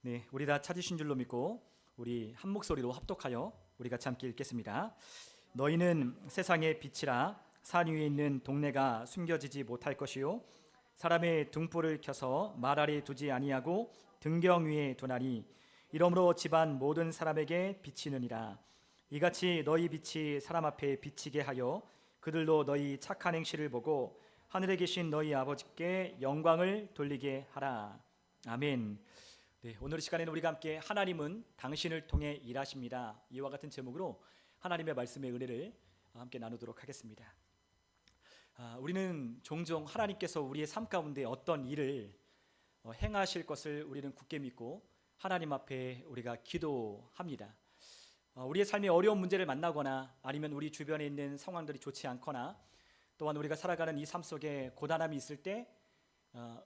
네, 우리 다 찾으신 줄로 믿고 우리 한 목소리로 합독하여 우리 같이 함께 읽겠습니다. 너희는 세상의 빛이라. 산 위에 있는 동네가 숨겨지지 못할 것이요 사람의 등불을 켜서 말 아래 두지 아니하고 등경 위에 두나니 이러므로 집안 모든 사람에게 비치느니라. 이같이 너희 빛이 사람 앞에 비치게 하여 그들도 너희 착한 행실을 보고 하늘에 계신 너희 아버지께 영광을 돌리게 하라. 아멘. 네, 오늘 시간에는 우리가 함께 하나님은 당신을 통해 일하십니다, 이와 같은 제목으로 하나님의 말씀의 은혜를 함께 나누도록 하겠습니다. 우리는 종종 하나님께서 우리의 삶 가운데 어떤 일을 행하실 것을 우리는 굳게 믿고 하나님 앞에 우리가 기도합니다. 우리의 삶에 어려운 문제를 만나거나 아니면 우리 주변에 있는 상황들이 좋지 않거나 또한 우리가 살아가는 이 삶 속에 고단함이 있을 때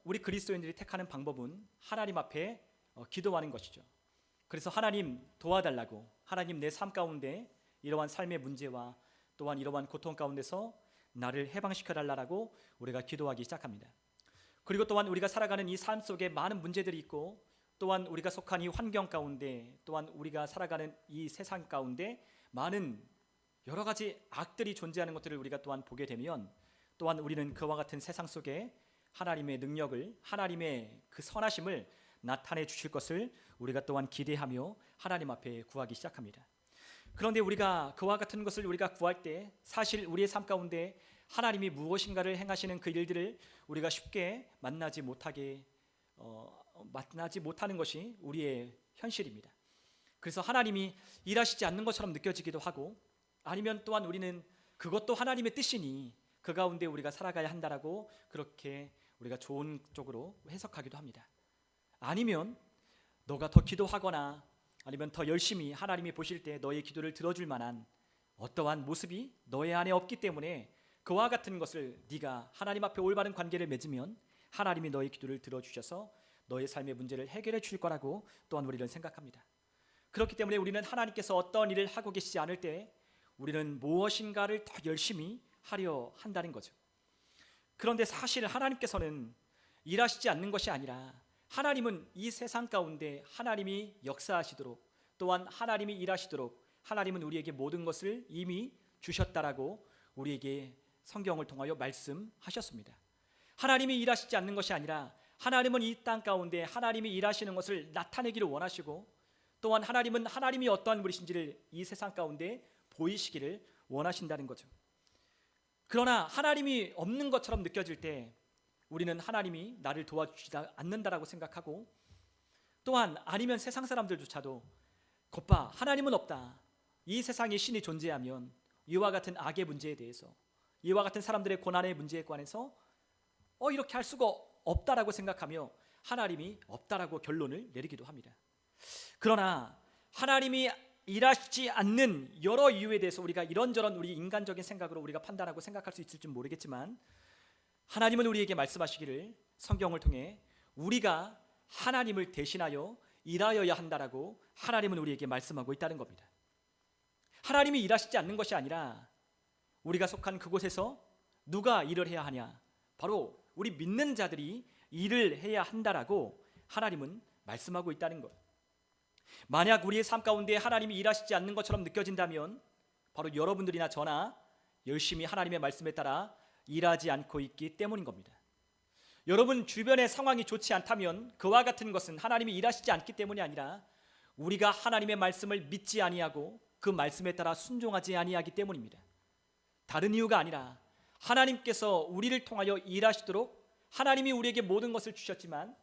우리 그리스도인들이 택하는 방법은 하나님 앞에 기도하는 것이죠. 그래서 하나님 도와달라고, 하나님 내 삶 가운데 이러한 삶의 문제와 또한 이러한 고통 가운데서 나를 해방시켜달라고 우리가 기도하기 시작합니다. 그리고 또한 우리가 살아가는 이 삶 속에 많은 문제들이 있고 또한 우리가 속한 이 환경 가운데 또한 우리가 살아가는 이 세상 가운데 많은 여러 가지 악들이 존재하는 것들을 우리가 또한 보게 되면 또한 우리는 그와 같은 세상 속에 하나님의 능력을, 하나님의 그 선하심을 나타내 주실 것을 우리가 또한 기대하며 하나님 앞에 구하기 시작합니다. 그런데 우리가 그와 같은 것을 우리가 구할 때 사실 우리의 삶 가운데 하나님이 무엇인가를 행하시는 그 일들을 우리가 쉽게 만나지 못하는 것이 우리의 현실입니다. 그래서 하나님이 일하시지 않는 것처럼 느껴지기도 하고 아니면 또한 우리는 그것도 하나님의 뜻이니 그 가운데 우리가 살아가야 한다라고 그렇게 우리가 좋은 쪽으로 해석하기도 합니다. 아니면 너가 더 기도하거나 아니면 더 열심히 하나님이 보실 때 너의 기도를 들어줄 만한 어떠한 모습이 너의 안에 없기 때문에 그와 같은 것을 네가 하나님 앞에 올바른 관계를 맺으면 하나님이 너의 기도를 들어주셔서 너의 삶의 문제를 해결해 주실 거라고 또한 우리는 생각합니다. 그렇기 때문에 우리는 하나님께서 어떤 일을 하고 계시지 않을 때 우리는 무엇인가를 더 열심히 하려 한다는 거죠. 그런데 사실 하나님께서는 일하시지 않는 것이 아니라 하나님은 이 세상 가운데 하나님이 역사하시도록 또한 하나님이 일하시도록 하나님은 우리에게 모든 것을 이미 주셨다라고 우리에게 성경을 통하여 말씀하셨습니다. 하나님이 일하시지 않는 것이 아니라 하나님은 이 땅 가운데 하나님이 일하시는 것을 나타내기를 원하시고 또한 하나님은 하나님이 어떠한 분이신지를 이 세상 가운데 보이시기를 원하신다는 거죠. 그러나 하나님이 없는 것처럼 느껴질 때 우리는 하나님이 나를 도와주지 않는다라고 생각하고 또한 아니면 세상 사람들조차도 곧바 하나님은 없다, 이 세상에 신이 존재하면 이와 같은 악의 문제에 대해서 이와 같은 사람들의 고난의 문제에 관해서 이렇게 할 수가 없다라고 생각하며 하나님이 없다라고 결론을 내리기도 합니다. 그러나 하나님이 일하시지 않는 여러 이유에 대해서 우리가 이런저런 우리 인간적인 생각으로 우리가 판단하고 생각할 수 있을지 모르겠지만 하나님은 우리에게 말씀하시기를 성경을 통해 우리가 하나님을 대신하여 일하여야 한다라고 하나님은 우리에게 말씀하고 있다는 겁니다. 하나님이 일하시지 않는 것이 아니라 우리가 속한 그곳에서 누가 일을 해야 하냐, 바로 우리 믿는 자들이 일을 해야 한다라고 하나님은 말씀하고 있다는 것. 만약 우리의 삶 가운데 하나님이 일하시지 않는 것처럼 느껴진다면 바로 여러분들이나 저나 열심히 하나님의 말씀에 따라 일하지 않고 있기 때문인 겁니다. 여러분 주변의 상황이 좋지 않다면 그와 같은 것은 하나님이 일하시지 않기 때문이 아니라 우리가 하나님의 말씀을 믿지 아니하고 그 말씀에 따라 순종하지 아니하기 때문입니다. 다른 이유가 아니라 하나님께서 우리를 통하여 일하시도록 하나님이 우리에게 모든 것을 주셨지만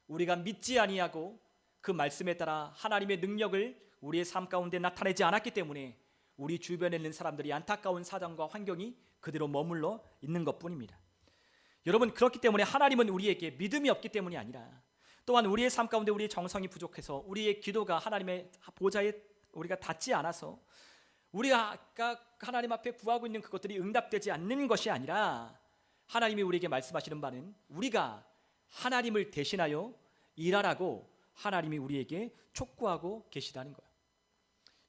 우리가 믿지 아니하고 그 말씀에 따라 하나님의 능력을 우리의 삶 가운데 나타내지 않았기 때문에 우리 주변에 있는 사람들이 안타까운 사정과 환경이 그대로 머물러 있는 것뿐입니다. 여러분, 그렇기 때문에 하나님은 우리에게 믿음이 없기 때문이 아니라 또한 우리의 삶 가운데 우리의 정성이 부족해서 우리의 기도가 하나님의 보좌에 우리가 닿지 않아서 우리가 아까 하나님 앞에 구하고 있는 그것들이 응답되지 않는 것이 아니라 하나님이 우리에게 말씀하시는 바는 우리가 하나님을 대신하여 일하라고 하나님이 우리에게 촉구하고 계시다는 거예요.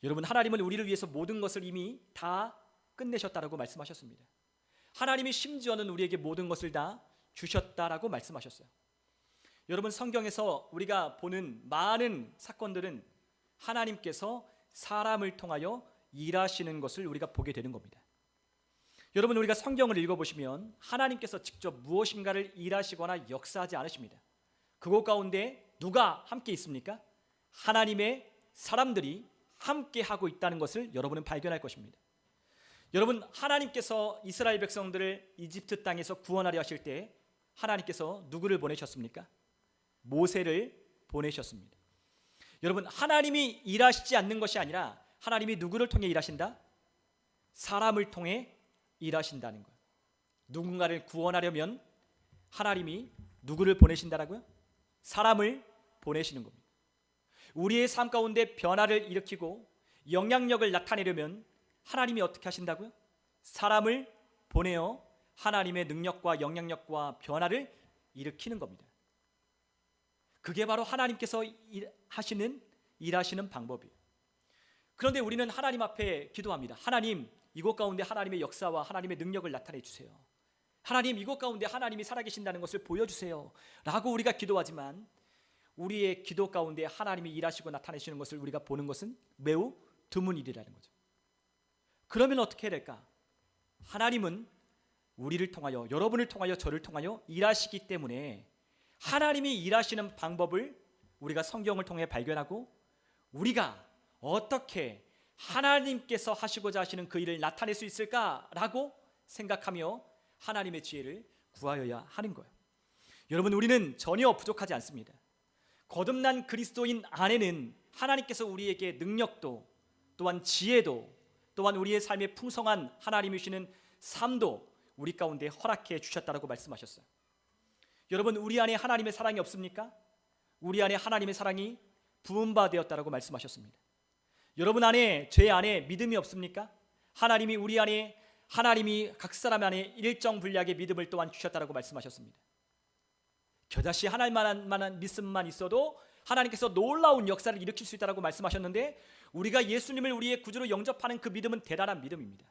여러분, 하나님은 우리를 위해서 모든 것을 이미 다 끝내셨다라고 말씀하셨습니다. 하나님이 심지어는 우리에게 모든 것을 다 주셨다라고 말씀하셨어요. 여러분, 성경에서 우리가 보는 많은 사건들은 하나님께서 사람을 통하여 일하시는 것을 우리가 보게 되는 겁니다. 여러분, 우리가 성경을 읽어보시면 하나님께서 직접 무엇인가를 일하시거나 역사하지 않으십니다. 그곳 가운데 누가 함께 있습니까? 하나님의 사람들이 함께 하고 있다는 것을 여러분은 발견할 것입니다. 여러분, 하나님께서 이스라엘 백성들을 이집트 땅에서 구원하려 하실 때 하나님께서 누구를 보내셨습니까? 모세를 보내셨습니다. 여러분, 하나님이 일하시지 않는 것이 아니라 하나님이 누구를 통해 일하신다? 사람을 통해 일하신다는 거예요. 누군가를 구원하려면 하나님이 누구를 보내신다라고요? 사람을 보내시는 겁니다. 우리의 삶 가운데 변화를 일으키고 영향력을 나타내려면 하나님이 어떻게 하신다고요? 사람을 보내어 하나님의 능력과 영향력과 변화를 일으키는 겁니다. 그게 바로 하나님께서 일하시는 방법이에요. 그런데 우리는 하나님 앞에 기도합니다. 하나님, 이곳 가운데 하나님의 역사와 하나님의 능력을 나타내 주세요. 하나님, 이곳 가운데 하나님이 살아계신다는 것을 보여주세요 라고 우리가 기도하지만 우리의 기도 가운데 하나님이 일하시고 나타내시는 것을 우리가 보는 것은 매우 드문 일이라는 거죠. 그러면 어떻게 해야 될까? 하나님은 우리를 통하여, 여러분을 통하여, 저를 통하여 일하시기 때문에 하나님이 일하시는 방법을 우리가 성경을 통해 발견하고 우리가 어떻게 하나님께서 하시고자 하시는 그 일을 나타낼 수 있을까라고 생각하며 하나님의 지혜를 구하여야 하는 거예요. 여러분, 우리는 전혀 부족하지 않습니다. 거듭난 그리스도인 안에는 하나님께서 우리에게 능력도 또한 지혜도 또한 우리의 삶에 풍성한 하나님이 주시는 삶도 우리 가운데 허락해 주셨다고 말씀하셨어요. 여러분, 우리 안에 하나님의 사랑이 없습니까? 우리 안에 하나님의 사랑이 부은 바 되었다고 말씀하셨습니다. 여러분 안에, 죄 안에 믿음이 없습니까? 하나님이 우리 안에, 하나님이 각 사람 안에 일정 분량의 믿음을 또한 주셨다고 말씀하셨습니다. 겨자씨 하나님만한 믿음만 있어도 하나님께서 놀라운 역사를 일으킬 수 있다고 말씀하셨는데 우리가 예수님을 우리의 구주로 영접하는 그 믿음은 대단한 믿음입니다.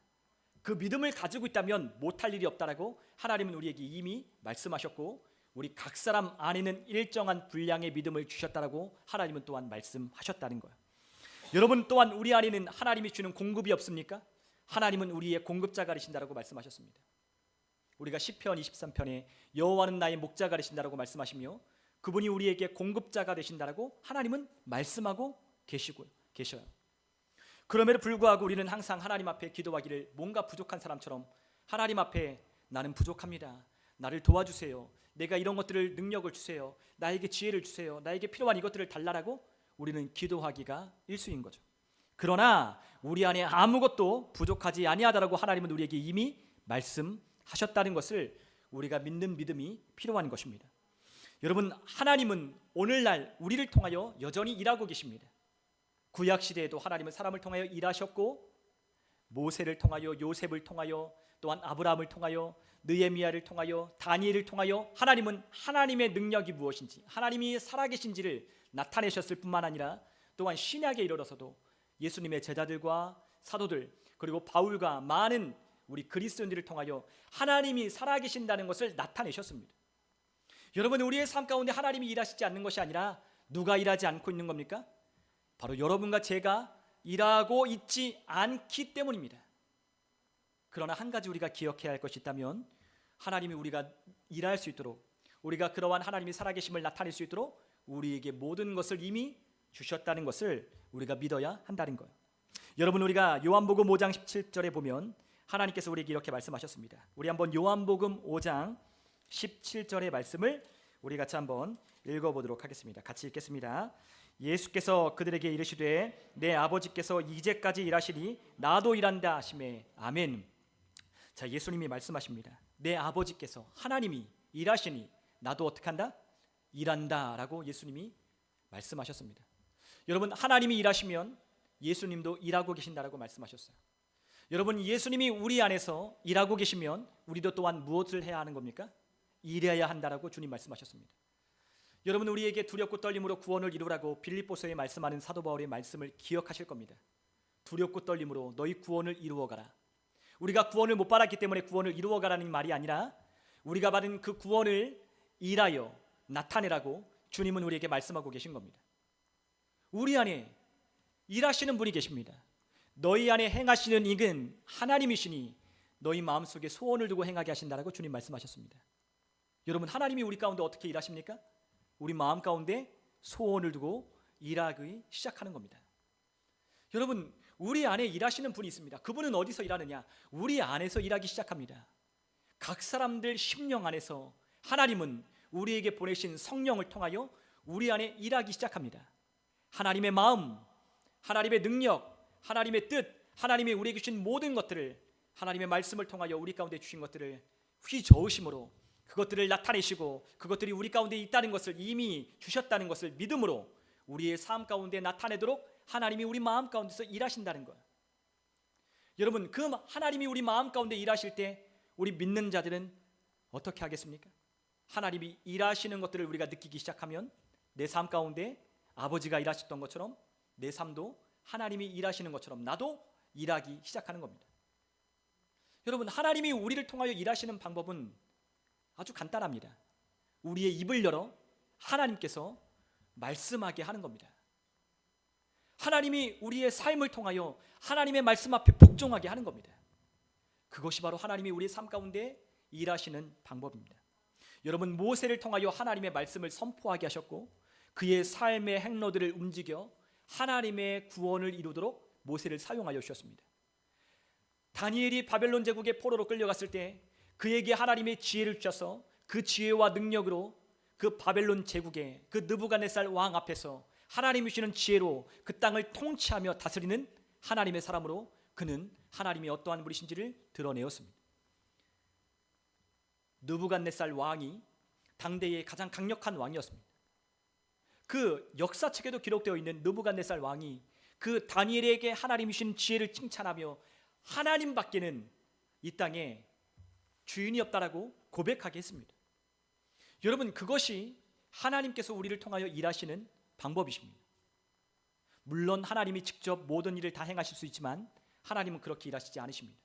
그 믿음을 가지고 있다면 못할 일이 없다라고 하나님은 우리에게 이미 말씀하셨고 우리 각 사람 안에는 일정한 분량의 믿음을 주셨다라고 하나님은 또한 말씀하셨다는 거예요. 여러분, 또한 우리 안에는 하나님이 주는 공급이 없습니까? 하나님은 우리의 공급자가 되신다라고 말씀하셨습니다. 우리가 시편 23편에 여호와는 나의 목자가 되신다라고 말씀하시며 그분이 우리에게 공급자가 되신다라고 하나님은 말씀하고 계셔요. 그럼에도 불구하고 우리는 항상 하나님 앞에 기도하기를 뭔가 부족한 사람처럼 하나님 앞에 나는 부족합니다. 나를 도와주세요. 내가 이런 것들을 능력을 주세요. 나에게 지혜를 주세요. 나에게 필요한 이것들을 달라라고 우리는 기도하기가 일수인 거죠. 그러나 우리 안에 아무것도 부족하지 아니하다라고 하나님은 우리에게 이미 말씀하셨다는 것을 우리가 믿는 믿음이 필요한 것입니다. 여러분, 하나님은 오늘날 우리를 통하여 여전히 일하고 계십니다. 구약 시대에도 하나님은 사람을 통하여 일하셨고 모세를 통하여, 요셉을 통하여, 또한 아브라함을 통하여, 느헤미야를 통하여, 다니엘을 통하여 하나님은 하나님의 능력이 무엇인지, 하나님이 살아계신지를 나타내셨을 뿐만 아니라 또한 신약에 이르러서도 예수님의 제자들과 사도들 그리고 바울과 많은 우리 그리스도인들을 통하여 하나님이 살아계신다는 것을 나타내셨습니다. 여러분, 우리의 삶 가운데 하나님이 일하시지 않는 것이 아니라 누가 일하지 않고 있는 겁니까? 바로 여러분과 제가 일하고 있지 않기 때문입니다. 그러나 한 가지 우리가 기억해야 할 것이 있다면 하나님이 우리가 일할 수 있도록, 우리가 그러한 하나님이 살아계심을 나타낼 수 있도록 우리에게 모든 것을 이미 주셨다는 것을 우리가 믿어야 한다는 거예요. 여러분, 우리가 요한복음 5장 17절에 보면 하나님께서 우리에게 이렇게 말씀하셨습니다. 우리 한번 요한복음 5장 17절의 말씀을 우리 같이 한번 읽어보도록 하겠습니다. 같이 읽겠습니다. 예수께서 그들에게 이르시되 내 아버지께서 이제까지 일하시니 나도 일한다 하시매. 아멘. 자, 예수님이 말씀하십니다. 내 아버지께서, 하나님이 일하시니 나도 어떻게 한다? 일한다 라고 예수님이 말씀하셨습니다. 여러분, 하나님이 일하시면 예수님도 일하고 계신다라고 말씀하셨어요. 여러분, 예수님이 우리 안에서 일하고 계시면 우리도 또한 무엇을 해야 하는 겁니까? 일해야 한다라고 주님 말씀하셨습니다. 여러분, 우리에게 두렵고 떨림으로 구원을 이루라고 빌립보서에 말씀하는 사도 바울의 말씀을 기억하실 겁니다. 두렵고 떨림으로 너희 구원을 이루어가라. 우리가 구원을 못 받았기 때문에 구원을 이루어가라는 말이 아니라 우리가 받은 그 구원을 일하여 나타내라고 주님은 우리에게 말씀하고 계신 겁니다. 우리 안에 일하시는 분이 계십니다. 너희 안에 행하시는 일은 하나님이시니 너희 마음속에 소원을 두고 행하게 하신다라고 주님 말씀하셨습니다. 여러분, 하나님이 우리 가운데 어떻게 일하십니까? 우리 마음 가운데 소원을 두고 일하기 시작하는 겁니다. 여러분, 우리 안에 일하시는 분이 있습니다. 그분은 어디서 일하느냐? 우리 안에서 일하기 시작합니다. 각 사람들 심령 안에서 하나님은 우리에게 보내신 성령을 통하여 우리 안에 일하기 시작합니다. 하나님의 마음, 하나님의 능력, 하나님의 뜻, 하나님이 우리에게 주신 모든 것들을, 하나님의 말씀을 통하여 우리 가운데 주신 것들을 휘저으심으로 그것들을 나타내시고 그것들이 우리 가운데 있다는 것을 이미 주셨다는 것을 믿음으로 우리의 삶 가운데 나타내도록 하나님이 우리 마음 가운데서 일하신다는 거예요. 여러분, 그 하나님이 우리 마음 가운데 일하실 때 우리 믿는 자들은 어떻게 하겠습니까? 하나님이 일하시는 것들을 우리가 느끼기 시작하면 내 삶 가운데 아버지가 일하셨던 것처럼 내 삶도 하나님이 일하시는 것처럼 나도 일하기 시작하는 겁니다. 여러분, 하나님이 우리를 통하여 일하시는 방법은 아주 간단합니다. 우리의 입을 열어 하나님께서 말씀하게 하는 겁니다. 하나님이 우리의 삶을 통하여 하나님의 말씀 앞에 복종하게 하는 겁니다. 그것이 바로 하나님이 우리의 삶 가운데 일하시는 방법입니다. 여러분, 모세를 통하여 하나님의 말씀을 선포하게 하셨고 그의 삶의 행로들을 움직여 하나님의 구원을 이루도록 모세를 사용하여 주셨습니다. 다니엘이 바벨론 제국의 포로로 끌려갔을 때 그에게 하나님의 지혜를 주셔서 그 지혜와 능력으로 그 바벨론 제국의 그 느부갓네살 왕 앞에서 하나님이 주시는 지혜로 그 땅을 통치하며 다스리는 하나님의 사람으로 그는 하나님이 어떠한 분이신지를 드러내었습니다. 느부갓네살 왕이 당대의 가장 강력한 왕이었습니다. 그 역사책에도 기록되어 있는 느부갓네살 왕이 그 다니엘에게 하나님이 주신 지혜를 칭찬하며 하나님밖에는 이 땅에 주인이 없다라고 고백하게 했습니다. 여러분, 그것이 하나님께서 우리를 통하여 일하시는 방법이십니다. 물론 하나님이 직접 모든 일을 다 행하실 수 있지만 하나님은 그렇게 일하시지 않으십니다.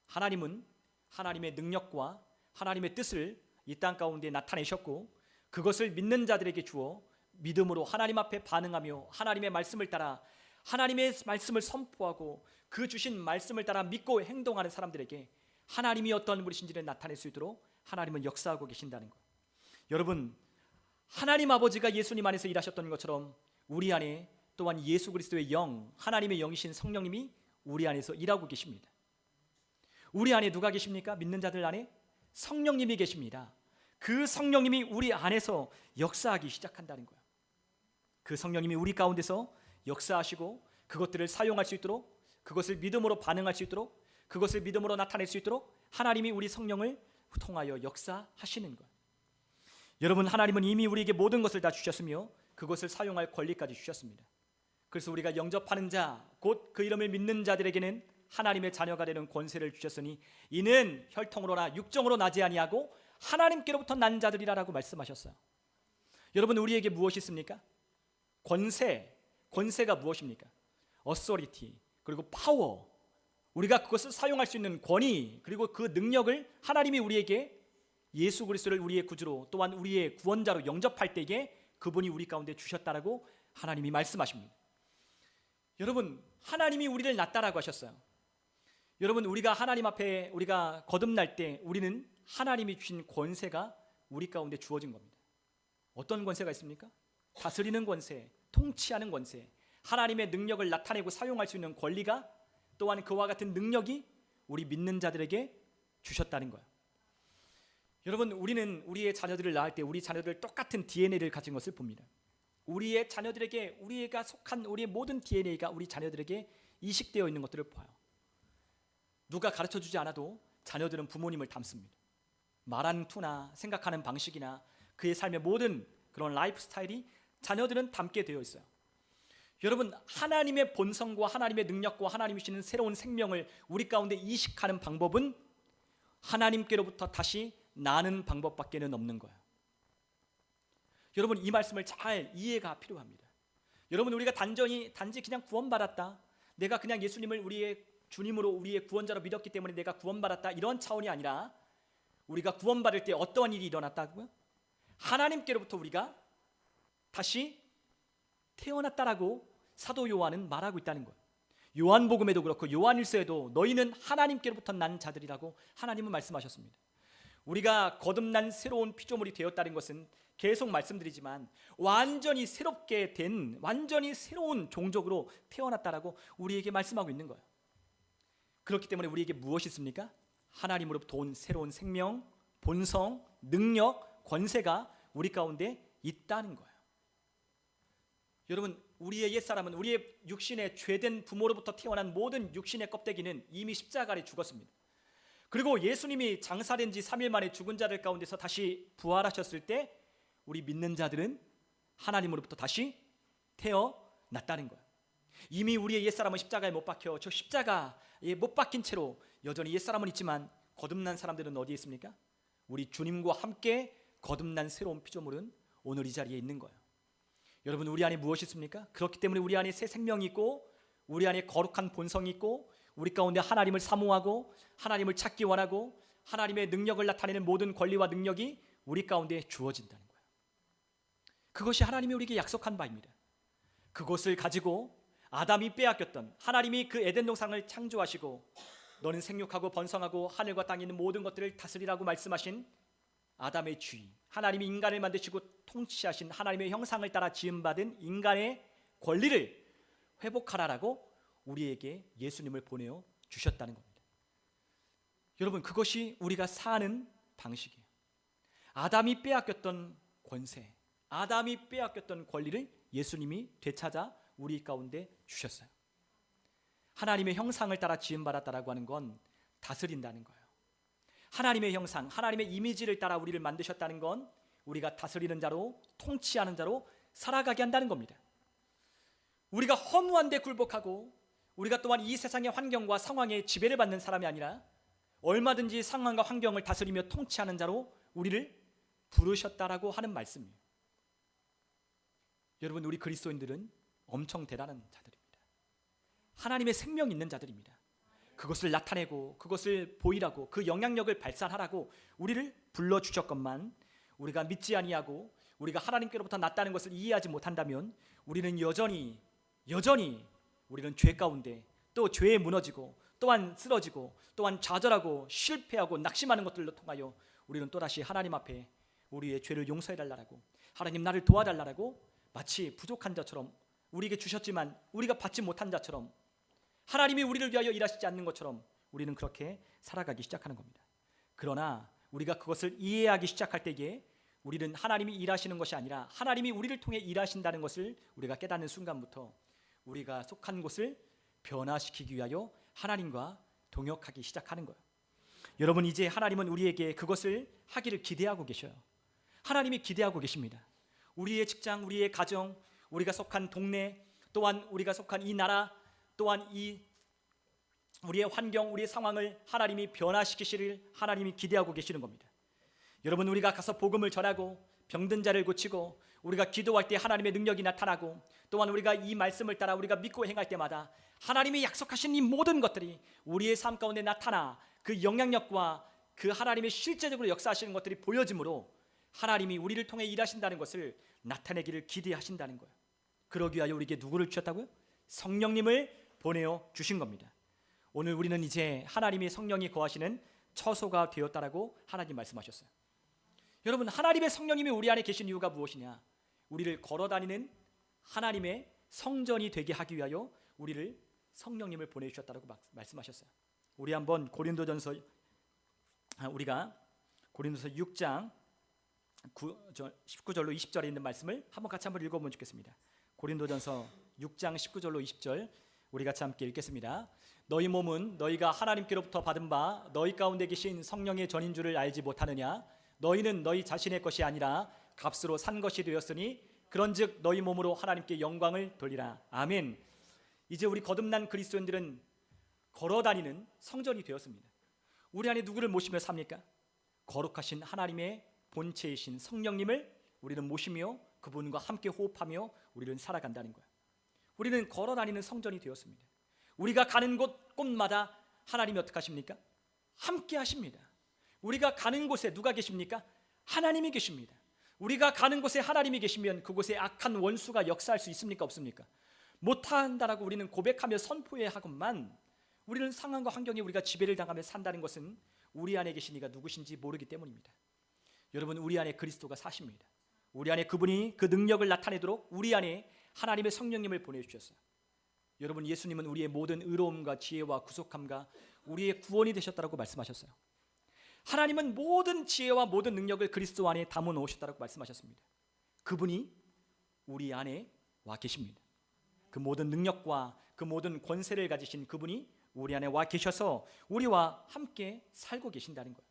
하나님은 하나님의 능력과 하나님의 뜻을 이 땅 가운데 나타내셨고 그것을 믿는 자들에게 주어 믿음으로 하나님 앞에 반응하며 하나님의 말씀을 따라 하나님의 말씀을 선포하고 그 주신 말씀을 따라 믿고 행동하는 사람들에게 하나님이 어떤 분이신지를 나타낼 수 있도록 하나님은 역사하고 계신다는 것. 여러분, 하나님 아버지가 예수님 안에서 일하셨던 것처럼 우리 안에 또한 예수 그리스도의 영, 하나님의 영이신 성령님이 우리 안에서 일하고 계십니다. 우리 안에 누가 계십니까? 믿는 자들 안에 성령님이 계십니다. 그 성령님이 우리 안에서 역사하기 시작한다는 거예요. 그 성령님이 우리 가운데서 역사하시고 그것들을 사용할 수 있도록, 그것을 믿음으로 반응할 수 있도록, 그것을 믿음으로 나타낼 수 있도록 하나님이 우리 성령을 통하여 역사하시는 것. 여러분, 하나님은 이미 우리에게 모든 것을 다 주셨으며 그것을 사용할 권리까지 주셨습니다. 그래서 우리가 영접하는 자, 곧 그 이름을 믿는 자들에게는 하나님의 자녀가 되는 권세를 주셨으니 이는 혈통으로나 육정으로 나지 아니하고 하나님께로부터 난 자들이라라고 말씀하셨어요. 여러분, 우리에게 무엇이 있습니까? 권세가 무엇입니까? authority, 그리고 power, 우리가 그것을 사용할 수 있는 권위, 그리고 그 능력을 하나님이 우리에게 예수 그리스도를 우리의 구주로 또한 우리의 구원자로 영접할 때에 그분이 우리 가운데 주셨다라고 하나님이 말씀하십니다. 여러분, 하나님이 우리를 낳았다라고 하셨어요. 여러분, 우리가 하나님 앞에 우리가 거듭날 때 우리는 하나님이 주신 권세가 우리 가운데 주어진 겁니다. 어떤 권세가 있습니까? 다스리는 권세, 통치하는 권세, 하나님의 능력을 나타내고 사용할 수 있는 권리가 또한 그와 같은 능력이 우리 믿는 자들에게 주셨다는 거예요. 여러분, 우리는 우리의 자녀들을 낳을 때 우리 자녀들 똑같은 DNA를 가진 것을 봅니다. 우리의 자녀들에게 우리가 속한 우리의 모든 DNA가 우리 자녀들에게 이식되어 있는 것들을 봐요. 누가 가르쳐주지 않아도 자녀들은 부모님을 닮습니다. 말하는 투나 생각하는 방식이나 그의 삶의 모든 그런 라이프 스타일이 자녀들은 닮게 되어 있어요. 여러분, 하나님의 본성과 하나님의 능력과 하나님이 주시는 새로운 생명을 우리 가운데 이식하는 방법은 하나님께로부터 다시 나는 방법밖에는 없는 거예요. 여러분, 이 말씀을 잘 이해가 필요합니다. 여러분, 우리가 단지 그냥 구원받았다, 내가 그냥 예수님을 우리의 주님으로 우리의 구원자로 믿었기 때문에 내가 구원받았다, 이런 차원이 아니라 우리가 구원받을 때 어떠한 일이 일어났다고요? 하나님께로부터 우리가 다시 태어났다라고 사도 요한은 말하고 있다는 거예요. 요한복음에도 그렇고 요한일서에도 너희는 하나님께로부터 난 자들이라고 하나님은 말씀하셨습니다. 우리가 거듭난 새로운 피조물이 되었다는 것은 계속 말씀드리지만 완전히 새롭게 된 완전히 새로운 종족으로 태어났다라고 우리에게 말씀하고 있는 거예요. 그렇기 때문에 우리에게 무엇이 있습니까? 하나님으로부터 온 새로운 생명, 본성, 능력, 권세가 우리 가운데 있다는 거예요. 여러분, 우리의 옛사람은 우리의 육신의 죄된 부모로부터 태어난 모든 육신의 껍데기는 이미 십자가에 죽었습니다. 그리고 예수님이 장사된 지 3일 만에 죽은 자들 가운데서 다시 부활하셨을 때 우리 믿는 자들은 하나님으로부터 다시 태어났다는 거예요. 이미 우리의 옛사람은 십자가에 못 박혀 저 십자가에 못 박힌 채로 여전히 옛사람은 있지만 거듭난 사람들은 어디에 있습니까? 우리 주님과 함께 거듭난 새로운 피조물은 오늘 이 자리에 있는 거예요. 여러분, 우리 안에 무엇이 있습니까? 그렇기 때문에 우리 안에 새 생명이 있고 우리 안에 거룩한 본성이 있고 우리 가운데 하나님을 사모하고 하나님을 찾기 원하고 하나님의 능력을 나타내는 모든 권리와 능력이 우리 가운데 주어진다는 거예요. 그것이 하나님이 우리에게 약속한 바입니다. 그것을 가지고 아담이 빼앗겼던 하나님이 그 에덴 동산을 창조하시고 너는 생육하고 번성하고 하늘과 땅에 있는 모든 것들을 다스리라고 말씀하신 아담의 주의, 하나님이 인간을 만드시고 통치하신 하나님의 형상을 따라 지음받은 인간의 권리를 회복하라라고 우리에게 예수님을 보내어 주셨다는 겁니다. 여러분, 그것이 우리가 사는 방식이에요. 아담이 빼앗겼던 권세, 아담이 빼앗겼던 권리를 예수님이 되찾아 우리 가운데 주셨어요. 하나님의 형상을 따라 지음받았다라고 하는 건 다스린다는 거예요. 하나님의 형상, 하나님의 이미지를 따라 우리를 만드셨다는 건 우리가 다스리는 자로, 통치하는 자로 살아가게 한다는 겁니다. 우리가 허무한 데 굴복하고 우리가 또한 이 세상의 환경과 상황에 지배를 받는 사람이 아니라 얼마든지 상황과 환경을 다스리며 통치하는 자로 우리를 부르셨다라고 하는 말씀이에요. 여러분, 우리 그리스도인들은 엄청 대단한 자들입니다. 하나님의 생명이 있는 자들입니다. 그것을 나타내고 그것을 보이라고 그 영향력을 발산하라고 우리를 불러주셨건만 우리가 믿지 아니하고 우리가 하나님께로부터 났다는 것을 이해하지 못한다면 우리는 여전히 우리는 죄 가운데 또 죄에 무너지고 또한 쓰러지고 또한 좌절하고 실패하고 낙심하는 것들로 통하여 우리는 또다시 하나님 앞에 우리의 죄를 용서해달라고 하나님 나를 도와달라고 마치 부족한 자처럼 우리에게 주셨지만 우리가 받지 못한 자처럼 하나님이 우리를 위하여 일하시지 않는 것처럼 우리는 그렇게 살아가기 시작하는 겁니다. 그러나 우리가 그것을 이해하기 시작할 때에 우리는 하나님이 일하시는 것이 아니라 하나님이 우리를 통해 일하신다는 것을 우리가 깨닫는 순간부터 우리가 속한 곳을 변화시키기 위하여 하나님과 동역하기 시작하는 거예요. 여러분, 이제 하나님은 우리에게 그것을 하기를 기대하고 계셔요. 하나님이 기대하고 계십니다. 우리의 직장, 우리의 가정, 우리가 속한 동네, 또한 우리가 속한 이 나라, 또한 우리의 환경, 우리의 상황을 하나님이 변화시키시를 하나님이 기대하고 계시는 겁니다. 여러분, 우리가 가서 복음을 전하고 병든 자를 고치고 우리가 기도할 때 하나님의 능력이 나타나고 또한 우리가 이 말씀을 따라 우리가 믿고 행할 때마다 하나님이 약속하신 이 모든 것들이 우리의 삶 가운데 나타나 그 영향력과 그 하나님의 실제적으로 역사하시는 것들이 보여지므로 하나님이 우리를 통해 일하신다는 것을 나타내기를 기대하신다는 거예요. 그러기 위하여 우리에게 누구를 주셨다고요? 성령님을 보내어 주신 겁니다. 오늘 우리는 이제 하나님의 성령이 거하시는 처소가 되었다라고 하나님 말씀하셨어요. 여러분, 하나님의 성령님이 우리 안에 계신 이유가 무엇이냐? 우리를 걸어다니는 하나님의 성전이 되게 하기 위하여 우리를 성령님을 보내주셨다라고 말씀하셨어요. 우리 한번 고린도전서 6장 19절로 20절에 있는 말씀을 한번 같이 한번 읽어보면 좋겠습니다. 고린도전서 6장 19절로 20절 우리 같이 함께 읽겠습니다. 너희 몸은 너희가 하나님께로부터 받은 바 너희 가운데 계신 성령의 전인 줄을 알지 못하느냐? 너희는 너희 자신의 것이 아니라 값으로 산 것이 되었으니 그런즉 너희 몸으로 하나님께 영광을 돌리라. 아멘. 이제 우리 거듭난 그리스도인들은 걸어다니는 성전이 되었습니다. 우리 안에 누구를 모시며 삽니까? 거룩하신 하나님의 본체이신 성령님을 우리는 모시며 그분과 함께 호흡하며 우리는 살아간다는 거예요. 우리는 걸어다니는 성전이 되었습니다. 우리가 가는 곳마다 하나님이 어떻게 하십니까? 함께 하십니다. 우리가 가는 곳에 누가 계십니까? 하나님이 계십니다. 우리가 가는 곳에 하나님이 계시면 그곳에 악한 원수가 역사할 수 있습니까? 없습니까? 못한다라고 우리는 고백하며 선포해야 하건만 우리는 상황과 환경에 우리가 지배를 당하며 산다는 것은 우리 안에 계신 이가 누구신지 모르기 때문입니다. 여러분, 우리 안에 그리스도가 사십니다. 우리 안에 그분이 그 능력을 나타내도록 우리 안에 하나님의 성령님을 보내주셨어요. 여러분, 예수님은 우리의 모든 의로움과 지혜와 구속함과 우리의 구원이 되셨다고 말씀하셨어요. 하나님은 모든 지혜와 모든 능력을 그리스도 안에 담아 놓으셨다고 말씀하셨습니다. 그분이 우리 안에 와 계십니다. 그 모든 능력과 그 모든 권세를 가지신 그분이 우리 안에 와 계셔서 우리와 함께 살고 계신다는 거예요.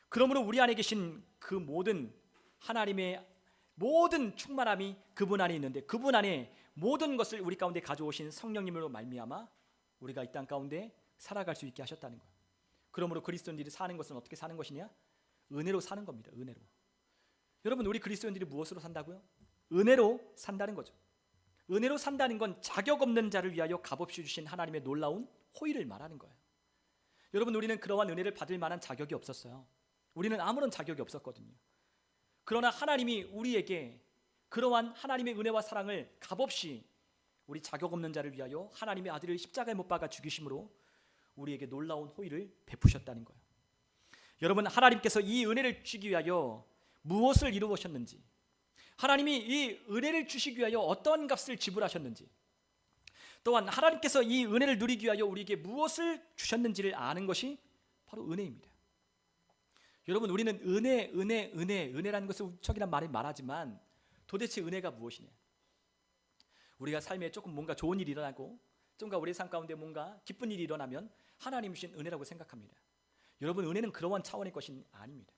그러므로 우리 안에 계신 그 모든 하나님의 모든 충만함이 그분 안에 있는데, 그분 안에 모든 것을 우리 가운데 가져오신 성령님으로 말미암아 우리가 이 땅 가운데 살아갈 수 있게 하셨다는 거예요. 그러므로 그리스도인들이 사는 것은 어떻게 사는 것이냐? 은혜로 사는 겁니다. 은혜로. 여러분, 우리 그리스도인들이 무엇으로 산다고요? 은혜로 산다는 거죠. 은혜로 산다는 건 자격 없는 자를 위하여 값없이 주신 하나님의 놀라운 호의를 말하는 거예요. 여러분, 우리는 그러한 은혜를 받을 만한 자격이 없었어요. 우리는 아무런 자격이 없었거든요. 그러나 하나님이 우리에게 그러한 하나님의 은혜와 사랑을 값없이 우리 자격 없는 자를 위하여 하나님의 아들을 십자가에 못 박아 죽이심으로 우리에게 놀라운 호의를 베푸셨다는 거예요. 여러분, 하나님께서 이 은혜를 주시기 위하여 무엇을 이루셨는지, 하나님이 이 은혜를 주시기 위하여 어떤 값을 지불하셨는지, 또한 하나님께서 이 은혜를 누리기 위하여 우리에게 무엇을 주셨는지를 아는 것이 바로 은혜입니다. 여러분, 우리는 은혜라는 것을 우척이란 말을 말하지만 도대체 은혜가 무엇이냐? 우리가 삶에 조금 뭔가 좋은 일이 일어나고 좀가 우리 삶 가운데 뭔가 기쁜 일이 일어나면 하나님 주신 은혜라고 생각합니다. 여러분, 은혜는 그러한 차원의 것이 아닙니다.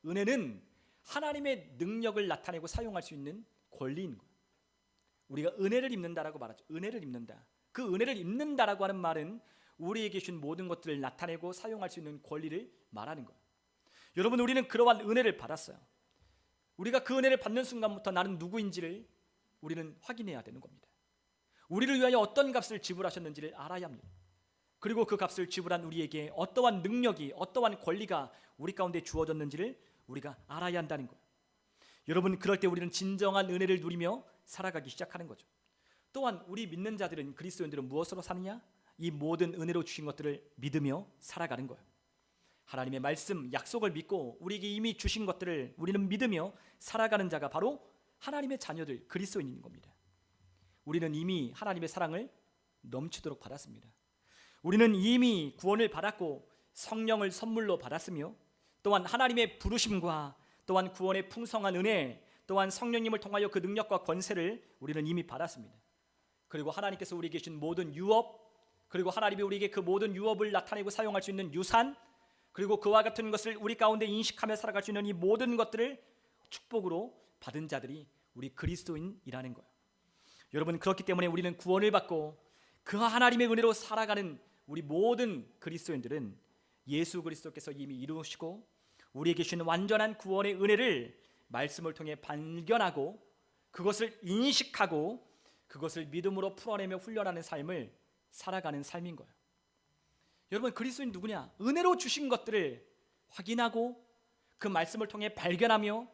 은혜는 하나님의 능력을 나타내고 사용할 수 있는 권리인 거예요. 우리가 은혜를 입는다라고 말하죠. 은혜를 입는다. 그 은혜를 입는다라고 하는 말은 우리에게 주신 모든 것들을 나타내고 사용할 수 있는 권리를 말하는 거예요. 여러분, 우리는 그러한 은혜를 받았어요. 우리가 그 은혜를 받는 순간부터 나는 누구인지를 우리는 확인해야 되는 겁니다. 우리를 위하여 어떤 값을 지불하셨는지를 알아야 합니다. 그리고 그 값을 지불한 우리에게 어떠한 능력이, 어떠한 권리가 우리 가운데 주어졌는지를 우리가 알아야 한다는 거예요. 여러분, 그럴 때 우리는 진정한 은혜를 누리며 살아가기 시작하는 거죠. 또한 우리 믿는 자들은, 그리스도인들은 무엇으로 사느냐? 이 모든 은혜로 주신 것들을 믿으며 살아가는 거예요. 하나님의 말씀, 약속을 믿고 우리에게 이미 주신 것들을 우리는 믿으며 살아가는 자가 바로 하나님의 자녀들, 그리스도인인 겁니다. 우리는 이미 하나님의 사랑을 넘치도록 받았습니다. 우리는 이미 구원을 받았고 성령을 선물로 받았으며, 또한 하나님의 부르심과 또한 구원의 풍성한 은혜, 또한 성령님을 통하여 그 능력과 권세를 우리는 이미 받았습니다. 그리고 하나님께서 우리에게 주신 모든 유업, 그리고 하나님이 우리에게 그 모든 유업을 나타내고 사용할 수 있는 유산, 그리고 그와 같은 것을 우리 가운데 인식하며 살아갈 수 있는 이 모든 것들을 축복으로 받은 자들이 우리 그리스도인이라는 거예요. 여러분, 그렇기 때문에 우리는 구원을 받고 그 하나님의 은혜로 살아가는 우리 모든 그리스도인들은 예수 그리스도께서 이미 이루시고 우리에게 주신 완전한 구원의 은혜를 말씀을 통해 발견하고 그것을 인식하고 그것을 믿음으로 풀어내며 훈련하는 삶을 살아가는 삶인 거예요. 여러분, 그리스도인 누구냐? 은혜로 주신 것들을 확인하고 그 말씀을 통해 발견하며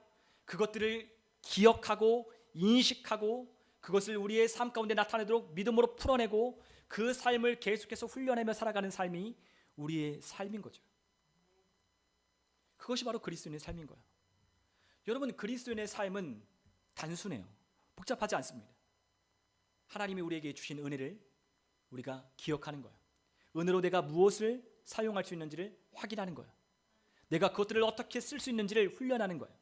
그것들을 기억하고 인식하고 그것을 우리의 삶 가운데 나타내도록 믿음으로 풀어내고 그 삶을 계속해서 훈련하며 살아가는 삶이 우리의 삶인 거죠. 그것이 바로 그리스도인의 삶인 거예요. 여러분, 그리스도인의 삶은 단순해요. 복잡하지 않습니다. 하나님이 우리에게 주신 은혜를 우리가 기억하는 거예요. 은혜로 내가 무엇을 사용할 수 있는지를 확인하는 거예요. 내가 그것들을 어떻게 쓸 수 있는지를 훈련하는 거예요.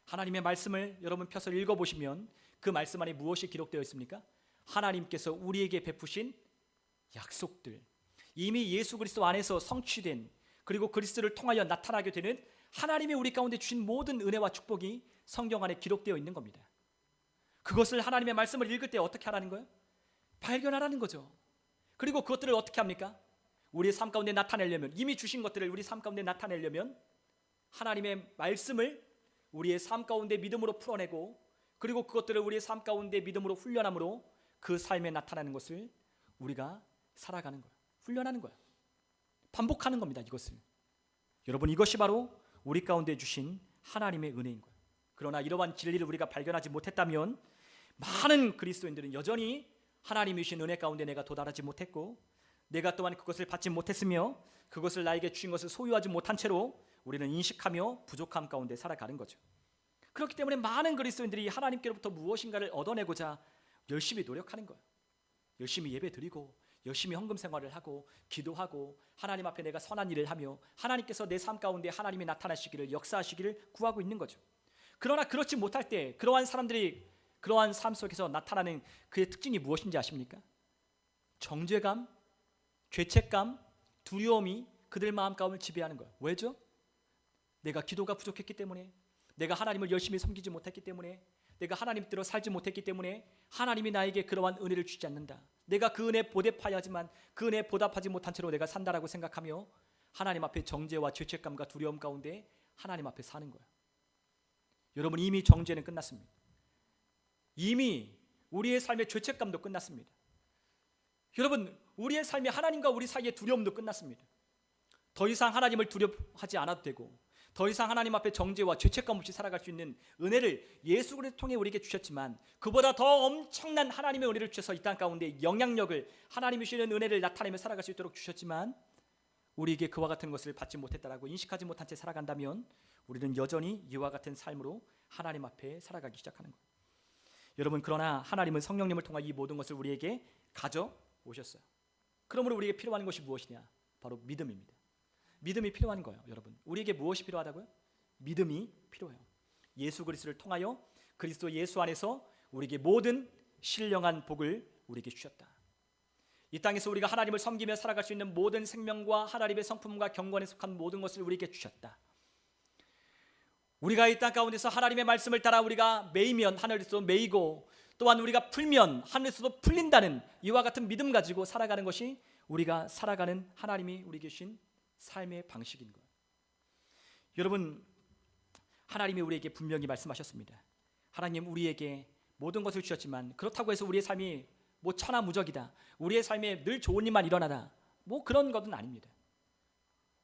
하나님의 말씀을 여러분 펴서 읽어보시면 그 말씀 안에 무엇이 기록되어 있습니까? 하나님께서 우리에게 베푸신 약속들, 이미 예수 그리스도 안에서 성취된, 그리고 그리스도를 통하여 나타나게 되는 하나님이 우리 가운데 주신 모든 은혜와 축복이 성경 안에 기록되어 있는 겁니다. 그것을 하나님의 말씀을 읽을 때 어떻게 하라는 거예요? 발견하라는 거죠. 그리고 그것들을 어떻게 합니까? 우리의 삶 가운데 나타내려면, 이미 주신 것들을 우리 삶 가운데 나타내려면 하나님의 말씀을 우리의 삶 가운데 믿음으로 풀어내고 그리고 그것들을 우리의 삶 가운데 믿음으로 훈련함으로 그 삶에 나타나는 것을 우리가 살아가는 거예요. 훈련하는 거예요. 반복하는 겁니다. 이것을. 여러분, 이것이 바로 우리 가운데 주신 하나님의 은혜인 거예요. 그러나 이러한 진리를 우리가 발견하지 못했다면 많은 그리스도인들은 여전히 하나님이 주신 은혜 가운데 내가 도달하지 못했고, 내가 또한 그것을 받지 못했으며 그것을 나에게 주신 것을 소유하지 못한 채로 우리는 인식하며 부족함 가운데 살아가는 거죠. 그렇기 때문에 많은 그리스도인들이 하나님께로부터 무엇인가를 얻어내고자 열심히 노력하는 거예요. 열심히 예배드리고 열심히 헌금 생활을 하고 기도하고 하나님 앞에 내가 선한 일을 하며 하나님께서 내 삶 가운데 하나님이 나타나시기를, 역사하시기를 구하고 있는 거죠. 그러나 그렇지 못할 때 그러한 사람들이 그러한 삶 속에서 나타나는 그의 특징이 무엇인지 아십니까? 정죄감, 죄책감, 두려움이 그들 마음 가운을 지배하는 거예요. 왜죠? 내가 기도가 부족했기 때문에, 내가 하나님을 열심히 섬기지 못했기 때문에, 내가 하나님 뜻대로 살지 못했기 때문에 하나님이 나에게 그러한 은혜를 주지 않는다. 내가 그 은혜에 보답해야지만 그 은혜에 보답하지 못한 채로 내가 산다라고 생각하며 하나님 앞에 정죄와 죄책감과 두려움 가운데 하나님 앞에 사는 거예요. 여러분, 이미 정죄는 끝났습니다. 이미 우리의 삶의 죄책감도 끝났습니다. 여러분, 우리의 삶이 하나님과 우리 사이의 두려움도 끝났습니다. 더 이상 하나님을 두려워하지 않아도 되고, 더 이상 하나님 앞에 정죄와 죄책감 없이 살아갈 수 있는 은혜를 예수 그리스도를 통해 우리에게 주셨지만, 그보다 더 엄청난 하나님의 은혜를 주셔서 이 땅 가운데 영향력을, 하나님이 주시는 은혜를 나타내며 살아갈 수 있도록 주셨지만 우리에게 그와 같은 것을 받지 못했다라고 인식하지 못한 채 살아간다면 우리는 여전히 이와 같은 삶으로 하나님 앞에 살아가기 시작하는 거예요. 여러분, 그러나 하나님은 성령님을 통해 이 모든 것을 우리에게 가져오셨어요. 그러므로 우리에게 필요한 것이 무엇이냐? 바로 믿음입니다. 믿음이 필요한 거예요. 여러분, 우리에게 무엇이 필요하다고요? 믿음이 필요해요. 예수 그리스도를 통하여 그리스도 예수 안에서 우리에게 모든 신령한 복을 우리에게 주셨다. 이 땅에서 우리가 하나님을 섬기며 살아갈 수 있는 모든 생명과 하나님의 성품과 경건에 속한 모든 것을 우리에게 주셨다. 우리가 이 땅 가운데서 하나님의 말씀을 따라 우리가 매이면 하늘에서 매이고, 또한 우리가 풀면 하늘에서도 풀린다는 이와 같은 믿음 가지고 살아가는 것이 우리가 살아가는 하나님이 우리에게 주신 삶의 방식인 거예요. 여러분, 하나님이 우리에게 분명히 말씀하셨습니다. 하나님 우리에게 모든 것을 주셨지만 그렇다고 해서 우리의 삶이 뭐 천하무적이다, 우리의 삶에 늘 좋은 일만 일어나다, 뭐 그런 것은 아닙니다.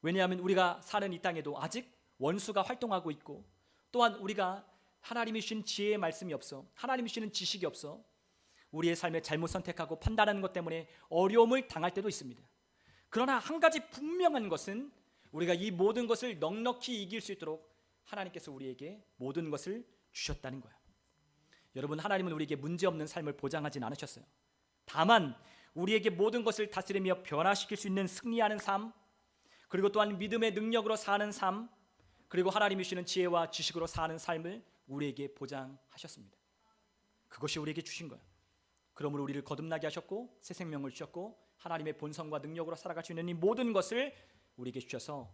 왜냐하면 우리가 사는 이 땅에도 아직 원수가 활동하고 있고, 또한 우리가 하나님이 주신 지혜의 말씀이 없어, 하나님이 주시는 지식이 없어 우리의 삶에 잘못 선택하고 판단하는 것 때문에 어려움을 당할 때도 있습니다. 그러나 한 가지 분명한 것은 우리가 이 모든 것을 넉넉히 이길 수 있도록 하나님께서 우리에게 모든 것을 주셨다는 거예요. 여러분, 하나님은 우리에게 문제없는 삶을 보장하진 않으셨어요. 다만 우리에게 모든 것을 다스리며 변화시킬 수 있는 승리하는 삶, 그리고 또한 믿음의 능력으로 사는 삶, 그리고 하나님이 주시는 지혜와 지식으로 사는 삶을 우리에게 보장하셨습니다. 그것이 우리에게 주신 거예요. 그러므로 우리를 거듭나게 하셨고 새 생명을 주셨고 하나님의 본성과 능력으로 살아갈 수 있는 이 모든 것을 우리에게 주셔서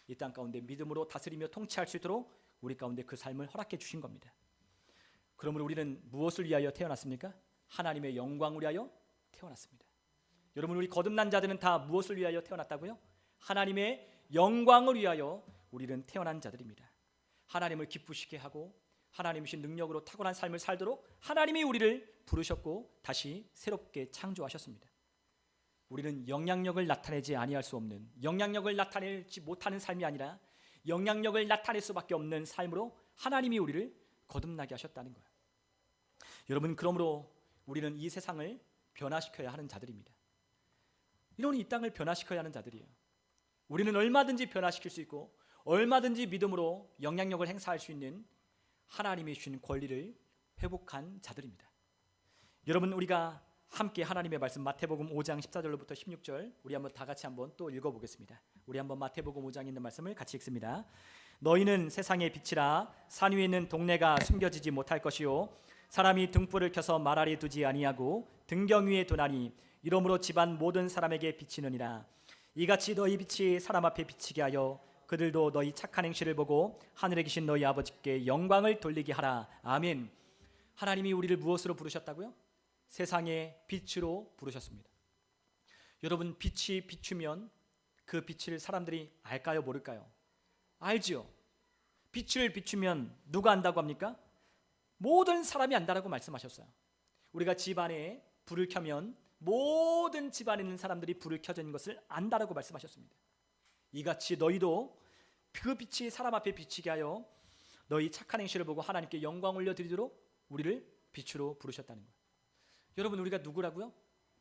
이 땅 가운데 믿음으로 다스리며 통치할 수 있도록 우리 가운데 그 삶을 허락해 주신 겁니다. 그러므로 우리는 무엇을 위하여 태어났습니까? 하나님의 영광을 위하여 태어났습니다. 여러분, 우리 거듭난 자들은 다 무엇을 위하여 태어났다고요? 하나님의 영광을 위하여 우리는 태어난 자들입니다. 하나님을 기쁘시게 하고 하나님이 주신 능력으로 탁월한 삶을 살도록 하나님이 우리를 부르셨고 다시 새롭게 창조하셨습니다. 우리는 영향력을 나타내지 아니할 수 없는, 영향력을 나타내지 못하는 삶이 아니라 영향력을 나타낼 수밖에 없는 삶으로 하나님이 우리를 거듭나게 하셨다는 거예요. 여러분, 그러므로 우리는 이 세상을 변화시켜야 하는 자들입니다. 이런 이 땅을 변화시켜야 하는 자들이에요. 우리는 얼마든지 변화시킬 수 있고 얼마든지 믿음으로 영향력을 행사할 수 있는 하나님이 주신 권리를 회복한 자들입니다. 여러분, 우리가 함께 하나님의 말씀 마태복음 5장 14절로부터 16절 우리 한번 다 같이 한번 또 읽어보겠습니다. 우리 한번 마태복음 5장에 있는 말씀을 같이 읽습니다. 너희는 세상의 빛이라. 산 위에 있는 동네가 숨겨지지 못할 것이요 사람이 등불을 켜서 말 아래 두지 아니하고 등경 위에 두나니 이러므로 집안 모든 사람에게 비치느니라. 이같이 너희 빛이 사람 앞에 비치게 하여 그들도 너희 착한 행실을 보고 하늘에 계신 너희 아버지께 영광을 돌리게 하라. 아멘. 하나님이 우리를 무엇으로 부르셨다고요? 세상의 빛으로 부르셨습니다. 여러분, 빛이 비추면 그 빛을 사람들이 알까요, 모를까요? 알지요. 빛을 비추면 누가 안다고 합니까? 모든 사람이 안다라고 말씀하셨어요. 우리가 집안에 불을 켜면 모든 집안에 있는 사람들이 불을 켜져 있는 것을 안다라고 말씀하셨습니다. 이같이 너희도 그 빛이 사람 앞에 비치게 하여 너희 착한 행실을 보고 하나님께 영광 올려드리도록 우리를 빛으로 부르셨다는 거예요. 여러분, 우리가 누구라고요?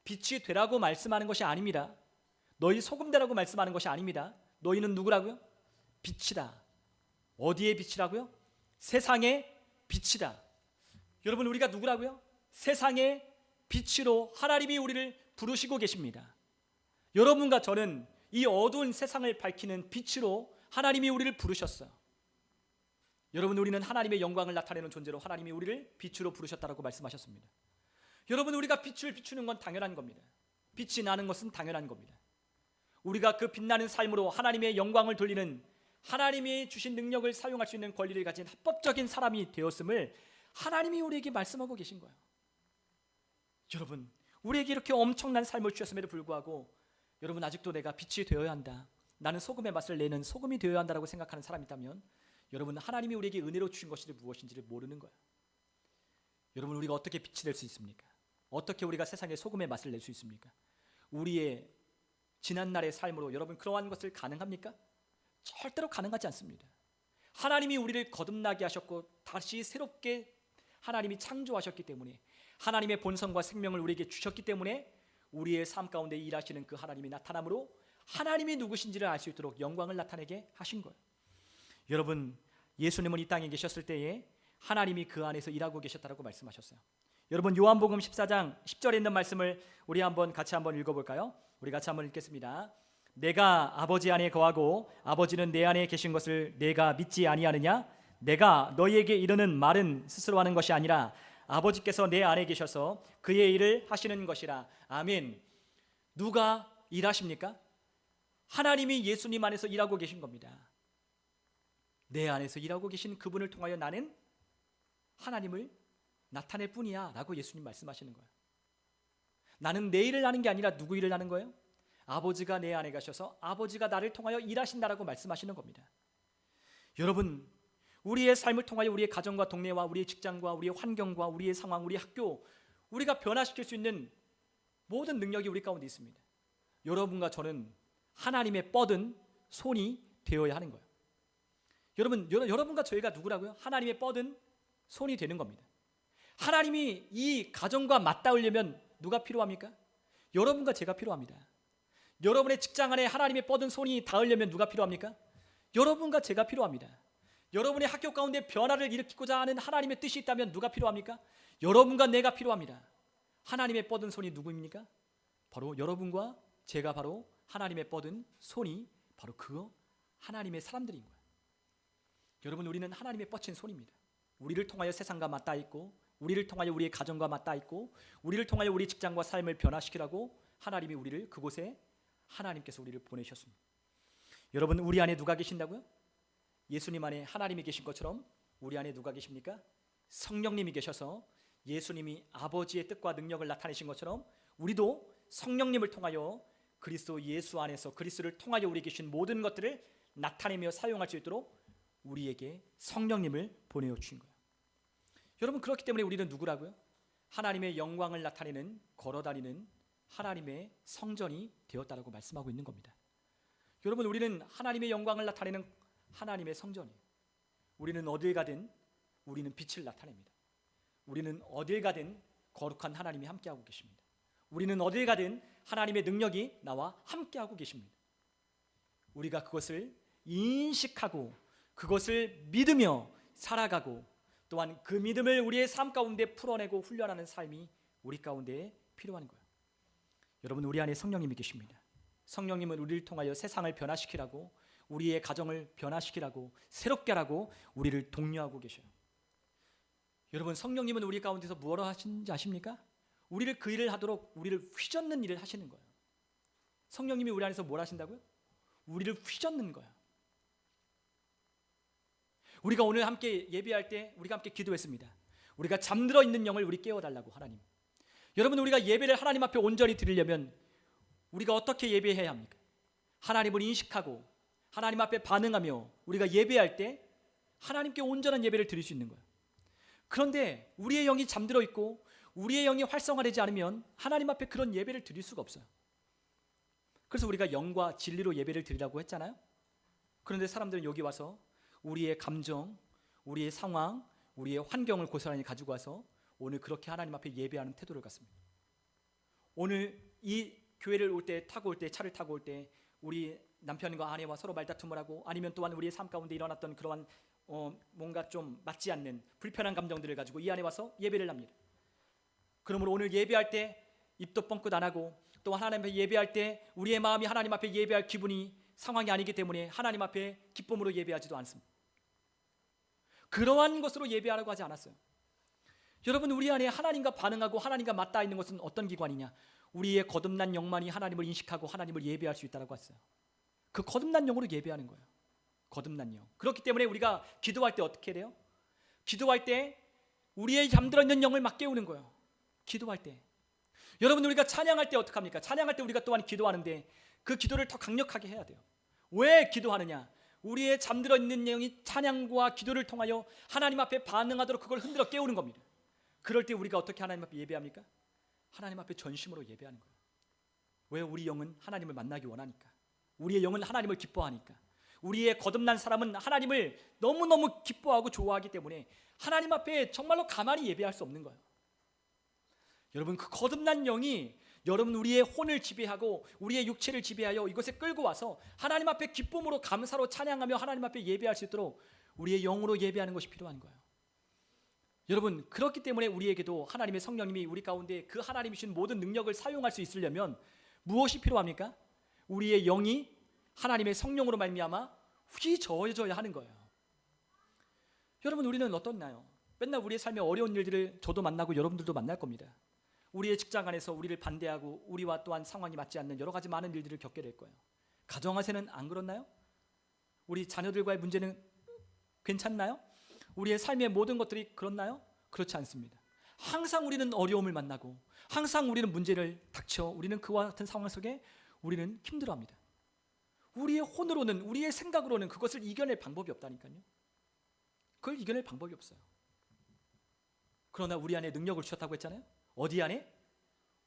빛이 되라고 말씀하는 것이 아닙니다. 너희 소금 되라고 말씀하는 것이 아닙니다. 너희는 누구라고요? 빛이다. 어디의 빛이라고요? 세상의 빛이다. 여러분, 우리가 누구라고요? 세상의 빛으로 하나님이 우리를 부르시고 계십니다. 여러분과 저는 이 어두운 세상을 밝히는 빛으로 하나님이 우리를 부르셨어요. 여러분, 우리는 하나님의 영광을 나타내는 존재로 하나님이 우리를 빛으로 부르셨다라고 말씀하셨습니다. 여러분, 우리가 빛을 비추는 건 당연한 겁니다. 빛이 나는 것은 당연한 겁니다. 우리가 그 빛나는 삶으로 하나님의 영광을 돌리는, 하나님이 주신 능력을 사용할 수 있는 권리를 가진 합법적인 사람이 되었음을 하나님이 우리에게 말씀하고 계신 거예요. 여러분, 우리에게 이렇게 엄청난 삶을 주셨음에도 불구하고 여러분, 아직도 내가 빛이 되어야 한다, 나는 소금의 맛을 내는 소금이 되어야 한다라고 생각하는 사람이 있다면 여러분, 하나님이 우리에게 은혜로 주신 것이 무엇인지를 모르는 거예요. 여러분, 우리가 어떻게 빛이 될 수 있습니까? 어떻게 우리가 세상에 소금의 맛을 낼 수 있습니까? 우리의 지난날의 삶으로 여러분 그러한 것을 가능합니까? 절대로 가능하지 않습니다. 하나님이 우리를 거듭나게 하셨고 다시 새롭게 하나님이 창조하셨기 때문에, 하나님의 본성과 생명을 우리에게 주셨기 때문에 우리의 삶 가운데 일하시는 그 하나님이 나타남으로 하나님이 누구신지를 알 수 있도록 영광을 나타내게 하신 거예요. 여러분, 예수님은 이 땅에 계셨을 때에 하나님이 그 안에서 일하고 계셨다고 말씀하셨어요. 여러분, 요한복음 14장 10절에 있는 말씀을 우리 같이 한번 읽어볼까요? 우리 같이 한번 읽겠습니다. 내가 아버지 안에 거하고 아버지는 내 안에 계신 것을 내가 믿지 아니하느냐? 내가 너희에게 이르는 말은 스스로 하는 것이 아니라 아버지께서 내 안에 계셔서 그의 일을 하시는 것이라. 아멘. 누가 일하십니까? 하나님이 예수님 안에서 일하고 계신 겁니다. 내 안에서 일하고 계신 그분을 통하여 나는 하나님을 나타낼 뿐이야 라고 예수님 말씀하시는 거예요. 나는 내 일을 하는 게 아니라 누구 일을 하는 거예요? 아버지가 내 안에 가셔서 아버지가 나를 통하여 일하신다라고 말씀하시는 겁니다. 여러분, 우리의 삶을 통하여 우리의 가정과 동네와 우리의 직장과 우리의 환경과 우리의 상황, 우리의 학교, 우리가 변화시킬 수 있는 모든 능력이 우리 가운데 있습니다. 여러분과 저는 하나님의 뻗은 손이 되어야 하는 거예요. 여러분과 저희가 누구라고요? 하나님의 뻗은 손이 되는 겁니다. 하나님이 이 가정과 맞닿으려면 누가 필요합니까? 여러분과 제가 필요합니다. 여러분의 직장 안에 하나님의 뻗은 손이 닿으려면 누가 필요합니까? 여러분과 제가 필요합니다. 여러분의 학교 가운데 변화를 일으키고자 하는 하나님의 뜻이 있다면 누가 필요합니까? 여러분과 내가 필요합니다. 하나님의 뻗은 손이 누구입니까? 바로 여러분과 제가 바로 하나님의 뻗은 손이 바로 그 하나님의 사람들인 거예요. 여러분, 우리는 하나님의 뻗친 손입니다. 우리를 통하여 세상과 맞닿아 있고, 우리를 통하여 우리의 가정과 맞닿아 있고, 우리를 통하여 우리 직장과 삶을 변화시키라고 하나님이 우리를 그곳에, 하나님께서 우리를 보내셨습니다. 여러분, 우리 안에 누가 계신다고요? 예수님 안에 하나님이 계신 것처럼 우리 안에 누가 계십니까? 성령님이 계셔서 예수님이 아버지의 뜻과 능력을 나타내신 것처럼 우리도 성령님을 통하여 그리스도 예수 안에서 그리스도를 통하여 우리 계신 모든 것들을 나타내며 사용할 수 있도록 우리에게 성령님을 보내어 주신 거예요. 여러분, 그렇기 때문에 우리는 누구라고요? 하나님의 영광을 나타내는, 걸어다니는 하나님의 성전이 되었다라고 말씀하고 있는 겁니다. 여러분, 우리는 하나님의 영광을 나타내는 하나님의 성전이에요. 우리는 어딜 가든 우리는 빛을 나타냅니다. 우리는 어딜 가든 거룩한 하나님이 함께하고 계십니다. 우리는 어딜 가든 하나님의 능력이 나와 함께하고 계십니다. 우리가 그것을 인식하고 그것을 믿으며 살아가고, 또한 그 믿음을 우리의 삶 가운데 풀어내고 훈련하는 삶이 우리 가운데 필요한 거예요. 여러분, 우리 안에 성령님이 계십니다. 성령님은 우리를 통하여 세상을 변화시키라고, 우리의 가정을 변화시키라고, 새롭게 하라고 우리를 독려하고 계셔요. 여러분, 성령님은 우리 가운데서 무엇을 하시는지 아십니까? 우리를 그 일을 하도록 우리를 휘젓는 일을 하시는 거예요. 성령님이 우리 안에서 뭘 하신다고요? 우리를 휘젓는 거예요. 우리가 오늘 함께 예배할 때 우리가 함께 기도했습니다. 우리가 잠들어 있는 영을 우리 깨워달라고. 하나님, 여러분, 우리가 예배를 하나님 앞에 온전히 드리려면 우리가 어떻게 예배해야 합니까? 하나님을 인식하고 하나님 앞에 반응하며 우리가 예배할 때 하나님께 온전한 예배를 드릴 수 있는 거예요. 그런데 우리의 영이 잠들어 있고 우리의 영이 활성화되지 않으면 하나님 앞에 그런 예배를 드릴 수가 없어요. 그래서 우리가 영과 진리로 예배를 드리라고 했잖아요. 그런데 사람들은 여기 와서 우리의 감정, 우리의 상황, 우리의 환경을 고스란히 가지고 와서 오늘 그렇게 하나님 앞에 예배하는 태도를 갖습니다. 오늘 이 교회를 타고 올 때, 차를 타고 올 때 우리 남편과 아내와 서로 말다툼을 하고, 아니면 또한 우리의 삶 가운데 일어났던 그러한 뭔가 좀 맞지 않는 불편한 감정들을 가지고 이 안에 와서 예배를 합니다. 그러므로 오늘 예배할 때 입도 뻥끗 안 하고, 또 하나님 앞에 예배할 때 우리의 마음이 하나님 앞에 예배할 기분이 상황이 아니기 때문에 하나님 앞에 기쁨으로 예배하지도 않습니다. 그러한 것으로 예배하라고 하지 않았어요. 여러분, 우리 안에 하나님과 반응하고 하나님과 맞닿아 있는 것은 어떤 기관이냐? 우리의 거듭난 영만이 하나님을 인식하고 하나님을 예배할 수 있다고 했어요. 그 거듭난 영으로 예배하는 거예요. 거듭난 영. 그렇기 때문에 우리가 기도할 때 어떻게 해야 돼요? 기도할 때 우리의 잠들어 있는 영을 막 깨우는 거예요. 기도할 때. 여러분, 우리가 찬양할 때 어떻게 합니까? 찬양할 때 우리가 또한 기도하는데 그 기도를 더 강력하게 해야 돼요. 왜 기도하느냐? 우리의 잠들어 있는 영이 찬양과 기도를 통하여 하나님 앞에 반응하도록 그걸 흔들어 깨우는 겁니다. 그럴 때 우리가 어떻게 하나님 앞에 예배합니까? 하나님 앞에 전심으로 예배하는 거예요. 왜? 우리 영은 하나님을 만나기 원하니까. 우리의 영은 하나님을 기뻐하니까. 우리의 거듭난 사람은 하나님을 너무너무 기뻐하고 좋아하기 때문에 하나님 앞에 정말로 가만히 예배할 수 없는 거예요. 여러분, 그 거듭난 영이 여러분 우리의 혼을 지배하고 우리의 육체를 지배하여 이것에 끌고 와서 하나님 앞에 기쁨으로 감사로 찬양하며 하나님 앞에 예배할 수 있도록 우리의 영으로 예배하는 것이 필요한 거예요. 여러분, 그렇기 때문에 우리에게도 하나님의 성령님이 우리 가운데 그 하나님이 주신 모든 능력을 사용할 수 있으려면 무엇이 필요합니까? 우리의 영이 하나님의 성령으로 말미암아 휘저어져야 하는 거예요. 여러분, 우리는 어떻나요? 맨날 우리의 삶에 어려운 일들을 저도 만나고 여러분들도 만날 겁니다. 우리의 직장 안에서 우리를 반대하고 우리와 또한 상황이 맞지 않는 여러 가지 많은 일들을 겪게 될 거예요. 가정에서는 안 그렇나요? 우리 자녀들과의 문제는 괜찮나요? 우리의 삶의 모든 것들이 그렇나요? 그렇지 않습니다. 항상 우리는 어려움을 만나고 항상 우리는 문제를 닥쳐 우리는 그와 같은 상황 속에 우리는 힘들어합니다. 우리의 혼으로는, 우리의 생각으로는 그것을 이겨낼 방법이 없다니까요. 그걸 이겨낼 방법이 없어요. 그러나 우리 안에 능력을 주셨다고 했잖아요. 어디 안에?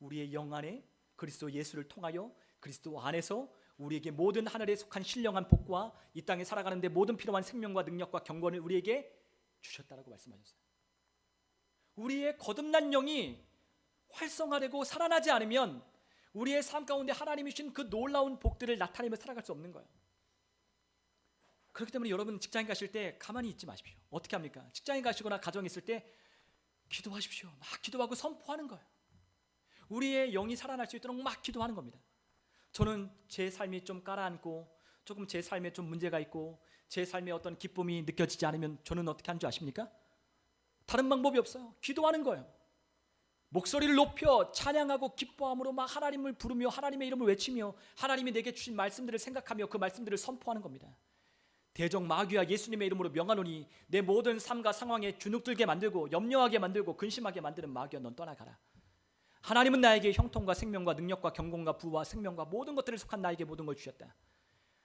우리의 영 안에 그리스도 예수를 통하여 그리스도 안에서 우리에게 모든 하늘에 속한 신령한 복과 이 땅에 살아가는데 모든 필요한 생명과 능력과 경건을 우리에게 주셨다라고 말씀하셨어요. 우리의 거듭난 영이 활성화되고 살아나지 않으면 우리의 삶 가운데 하나님이 주신 그 놀라운 복들을 나타내며 살아갈 수 없는 거예요. 그렇기 때문에 여러분 직장에 가실 때 가만히 있지 마십시오. 어떻게 합니까? 직장에 가시거나 가정에 있을 때 기도하십시오. 막 기도하고 선포하는 거예요. 우리의 영이 살아날 수 있도록 막 기도하는 겁니다. 저는 제 삶이 좀 가라앉고 조금 제 삶에 좀 문제가 있고 제 삶에 어떤 기쁨이 느껴지지 않으면 저는 어떻게 하는 줄 아십니까? 다른 방법이 없어요. 기도하는 거예요. 목소리를 높여 찬양하고 기뻐함으로 막 하나님을 부르며 하나님의 이름을 외치며 하나님이 내게 주신 말씀들을 생각하며 그 말씀들을 선포하는 겁니다. 대적 마귀야 예수님의 이름으로 명하노니 내 모든 삶과 상황에 주눅들게 만들고 염려하게 만들고 근심하게 만드는 마귀야, 넌 떠나가라. 하나님은 나에게 형통과 생명과 능력과 경공과 부와 생명과 모든 것들을 속한 나에게 모든 걸 주셨다.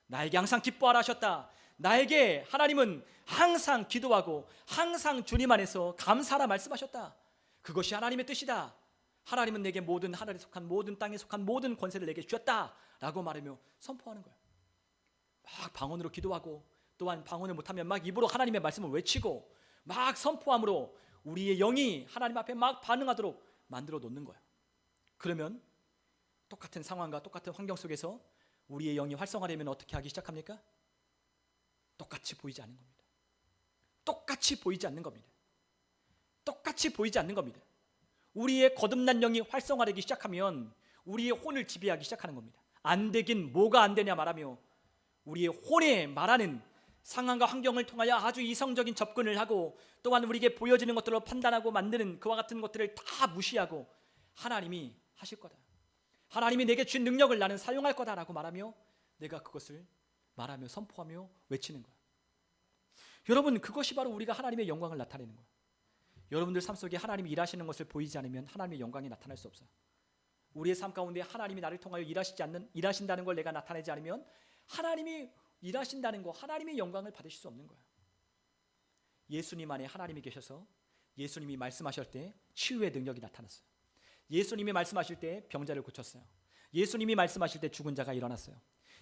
나에게 항상 기뻐하라 하셨다. 나에게 하나님은 항상 기도하고 항상 주님 안에서 감사하라 말씀하셨다. 그것이 하나님의 뜻이다. 하나님은 내게 모든 하늘에 속한 모든 땅에 속한 모든 권세를 내게 주셨다 라고 말하며 선포하는 거예요. 막 방언으로 기도하고 또한 방언을 못하면 막 입으로 하나님의 말씀을 외치고 막 선포함으로 우리의 영이 하나님 앞에 막 반응하도록 만들어 놓는 거예요. 그러면 똑같은 상황과 똑같은 환경 속에서 우리의 영이 활성화되면 어떻게 하기 시작합니까? 똑같이 보이지 않는 겁니다. 똑같이 보이지 않는 겁니다. 똑같이 보이지 않는 겁니다. 우리의 거듭난 영이 활성화되기 시작하면 우리의 혼을 지배하기 시작하는 겁니다. 안 되긴 뭐가 안 되냐 말하며 우리의 혼에 말하는 상황과 환경을 통하여 아주 이성적인 접근을 하고 또한 우리에게 보여지는 것들로 판단하고 만드는 그와 같은 것들을 다 무시하고 하나님이 하실 거다. 하나님이 내게 준 능력을 나는 사용할 거다라고 말하며 내가 그것을 말하며 선포하며 외치는 거야. 여러분, 그것이 바로 우리가 하나님의 영광을 나타내는 거야. 여러분들 삶 속에 하나님이 일하시는 것을 보이지 않으면 하나님의 영광이 나타날 수 없어요. 우리의 삶 가운데 하나님이 나를 통하여 일하신다는 걸 내가 나타내지 않으면 하나님이 일하신다는 거, 하나님의 영광을 받으실 수 없는 거예요. 예수님 안에 하나님이 계셔서 예수님이 말씀하실 때 치유의 능력이 나타났어요. 예수님이 말씀하실 때 병자를 고쳤어요. 예수님이 말씀하실 때 죽은 자가 일어났어요.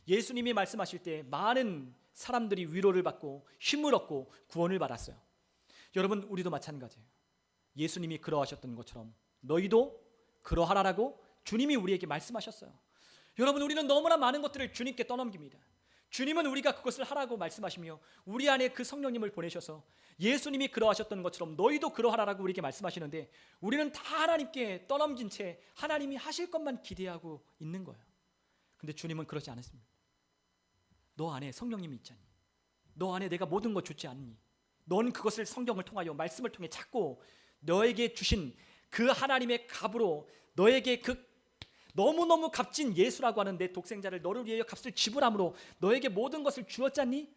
예수님이 말씀하실 때 많은 사람들이 위로를 받고 힘을 얻고 구원을 받았어요. 여러분, 우리도 마찬가지예요. 예수님이 그러하셨던 것처럼 너희도 그러하라라고 주님이 우리에게 말씀하셨어요. 여러분, 우리는 너무나 많은 것들을 주님께 떠넘깁니다. 주님은 우리가 그것을 하라고 말씀하시며 우리 안에 그 성령님을 보내셔서 예수님이 그러하셨던 것처럼 너희도 그러하라라고 우리에게 말씀하시는데, 우리는 다 하나님께 떠넘긴 채 하나님이 하실 것만 기대하고 있는 거예요. 근데 주님은 그러지 않으십니다. 너 안에 성령님이 있잖니, 너 안에 내가 모든 것 주지 않니, 넌 그것을 성경을 통하여 말씀을 통해 찾고 너에게 주신 그 하나님의 값으로 너에게 그 너무너무 값진 예수라고 하는 내 독생자를 너를 위하여 값을 지불함으로 너에게 모든 것을 주었잖니?